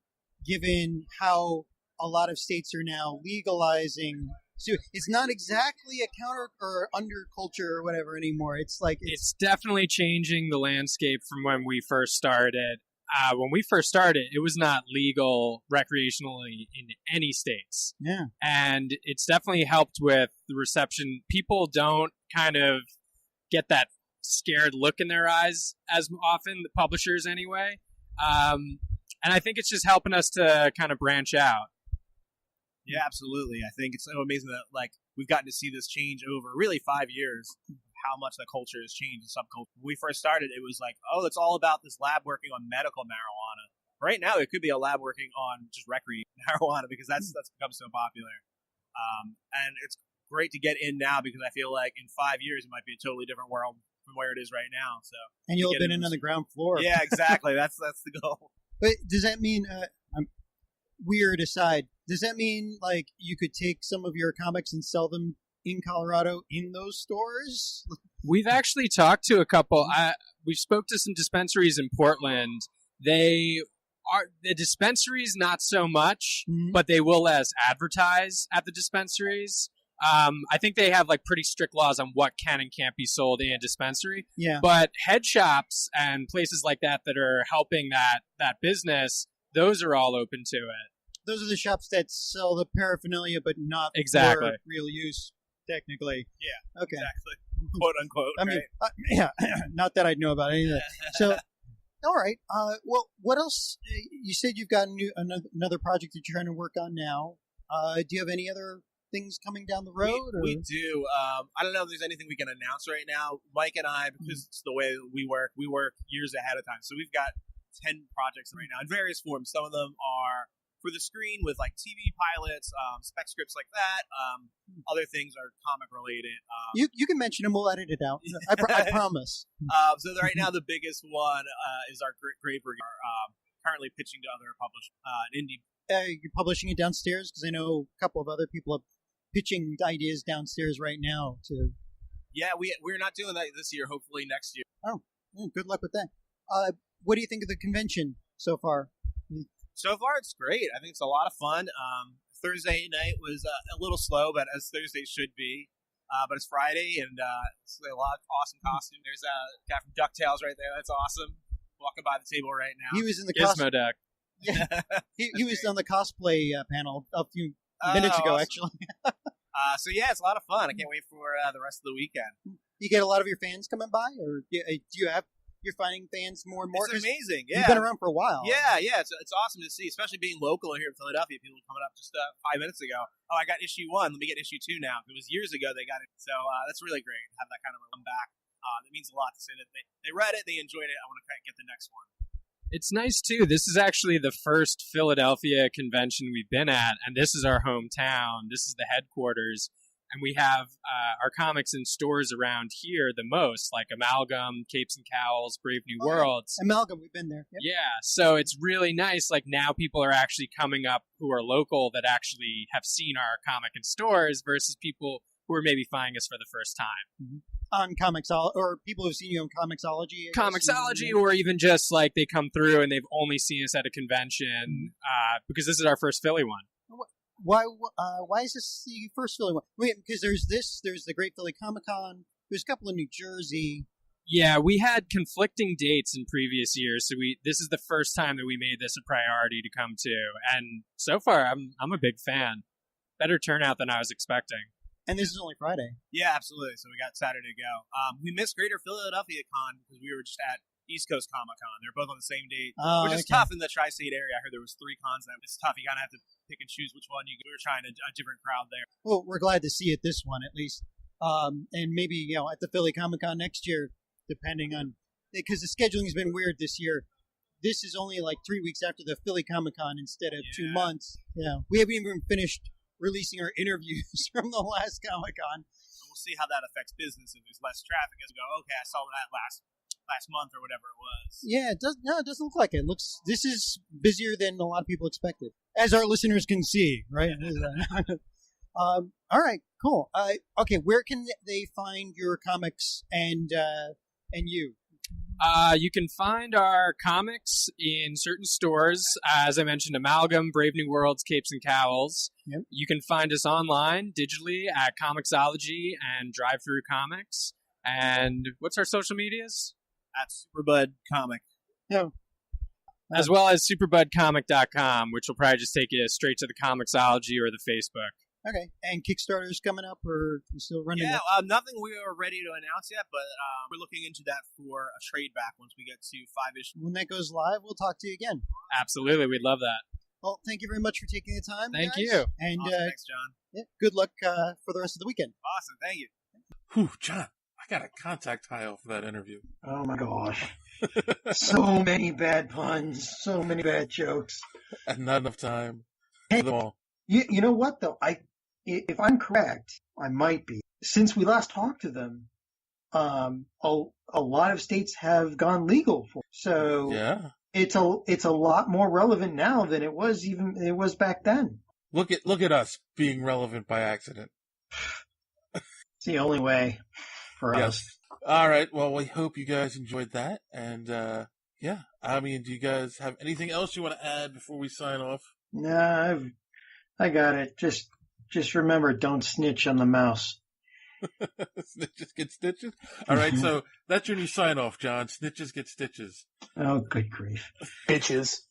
given how a lot of states are now legalizing? So it's not exactly a counter or underculture or whatever anymore. It's like
it's definitely changing the landscape from when we first started. When we first started, it was not legal recreationally in any states.
Yeah.
And it's definitely helped with the reception. People don't kind of get that scared look in their eyes as often, the publishers anyway. And I think it's just helping us to kind of branch out.
Yeah, absolutely. I think it's so amazing that we've gotten to see this change over really 5 years. How much the culture has changed in subculture. When we first started, it was like, oh, it's all about this lab working on medical marijuana. Right now, it could be a lab working on just recreational marijuana because that's become so popular. And it's great to get in now because I feel like in 5 years it might be a totally different world from where it is right now. So,
and you'll have been in on the ground floor.
Yeah, exactly. That's the goal.
But does that mean? Weird aside, does that mean like you could take some of your comics and sell them in Colorado in those stores?
We've actually talked to a couple. We spoke to some dispensaries in Portland. They are the dispensaries, not so much, but they will let us advertise at the dispensaries. I think they have like pretty strict laws on what can and can't be sold in a dispensary.
Yeah.
But head shops and places like that are helping that business, those are all open to it.
Those are the shops that sell the paraphernalia, but not
exactly
for real use, technically.
Yeah.
Okay.
Exactly. Quote unquote.
I mean, yeah. Not that I'd know about any of that. So, all right. Well, what else? You said you've got another project that you're trying to work on now. Do you have any other things coming down the road?
We do. I don't know if there's anything we can announce right now. Mike and I, because it's the way that we work years ahead of time. So we've got 10 projects right now in various forms. Some of them are for the screen with like TV pilots, spec scripts like that. Other things are comic related.
You can mention them. We'll edit it out. I promise.
So right now the biggest one is our Great Brigade. Currently pitching to other publishers, an indie.
You're publishing it downstairs because I know a couple of other people have pitching ideas downstairs right now to.
Yeah, we're not doing that this year. Hopefully next year.
Oh, good luck with that. What do you think of the convention so far?
So far, it's great. I think it's a lot of fun. Thursday night was a little slow, but as Thursday should be. But it's Friday, and it's a lot of awesome costume. There's a guy from DuckTales right there. That's awesome. Walking by the table right now.
He was in the
Gizmo Duck.
Yeah, he was on the cosplay panel a few minutes ago,
awesome.
Actually.
So yeah, it's a lot of fun. I can't wait for the rest of the weekend.
You get a lot of your fans coming by, or do you have? You're finding fans more and more.
It's amazing. Yeah,
you've been around for a while.
Yeah. It's awesome to see, especially being local here in Philadelphia. People coming up just 5 minutes ago. Oh, I got issue 1. Let me get issue 2 now. It was years ago they got it, so that's really great. To have that kind of a come back. It means a lot to say that they read it, they enjoyed it. I want to get the next one.
It's nice too. This is actually the first Philadelphia convention we've been at, and this is our hometown. This is the headquarters. And we have our comics in stores around here the most, like Amalgam, Capes and Cowls, Brave New Worlds.
Amalgam, we've been there. Yep.
Yeah, so it's really nice. Like now people are actually coming up who are local that actually have seen our comic in stores versus people who are maybe finding us for the first time.
Mm-hmm. On Comixology, or people who've seen you on Comixology.
Comixology, or even just like they come through and they've only seen us at a convention because this is our first Philly one.
Why is this the first Philly one? Wait, because there's the Great Philly Comic Con, there's a couple in New Jersey.
Yeah, we had conflicting dates in previous years, so this is the first time that we made this a priority to come to, and so far I'm a big fan. Better turnout than I was expecting.
And this is only Friday.
Yeah, absolutely. So we got Saturday to go. We missed Greater Philadelphia Con because we were just at East Coast Comic Con. They're both on the same date, which is tough in the tri-state area. I heard there was 3 cons. It's tough. You kind of have to pick and choose which one you go. We were trying a different crowd there.
Well, we're glad to see it this one at least, and maybe at the Philly Comic Con next year, depending on because the scheduling has been weird this year. This is only like 3 weeks after the Philly Comic Con instead of 2 months. Yeah, we haven't even finished releasing our interviews from the last Comic Con.
We'll see how that affects business if there's less traffic. As we go, okay, I saw that last month or whatever it was.
Yeah, it doesn't look like it. This is busier than a lot of people expected, as our listeners can see, right? All right, cool. Okay, where can they find your comics and you?
You can find our comics in certain stores, as I mentioned, Amalgam, Brave New Worlds, Capes and Cowls.
Yep.
You can find us online, digitally, at Comixology and Drive Through Comics. And what's our social medias?
At Superbud Comic.
Yeah.
As well as superbudcomic.com, which will probably just take you straight to the Comixology or the Facebook.
Okay, and Kickstarter's coming up, or you still running?
Yeah, nothing we are ready to announce yet, but we're looking into that for a trade back once we get to 5-ish.
When that goes live, we'll talk to you again.
Absolutely, we'd love that.
Well, thank you very much for taking the time.
Thank
guys.
you.
And
awesome. Thanks, John.
Yeah, good luck for the rest of the weekend.
Awesome, thank you.
Whew, John, I got a contact tile for that interview.
Oh my gosh. So many bad puns, so many bad jokes.
And not enough time
Hey,
for them all.
You know what though? If I'm correct, I might be. Since we last talked to them, a lot of states have gone legal for it. So
yeah,
it's a lot more relevant now than it was back then.
Look at us being relevant by accident.
It's the only way for us.
All right. Well, we hope you guys enjoyed that. And yeah, I mean, do you guys have anything else you want to add before we sign off?
Nah, I got it. Just remember, don't snitch on the mouse.
Snitches get stitches? All right, so that's your new sign off, John. Snitches get stitches.
Oh, good grief.
Bitches.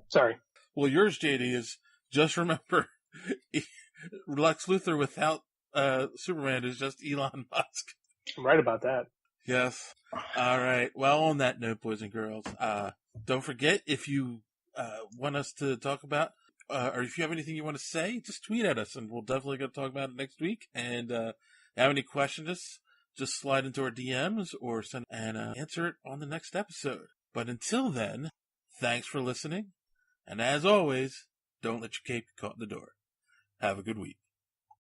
Sorry.
Well, yours, JD, is just remember Lex Luthor without Superman is just Elon Musk.
I'm right about that.
Yes. All right. Well, on that note, boys and girls, don't forget, if you want us to talk about or if you have anything you want to say, just tweet at us, and we'll definitely go talk about it next week. And have any questions, just slide into our DMs or send and answer it on the next episode. But until then, thanks for listening. And as always, don't let your cape get caught in the door. Have a good week.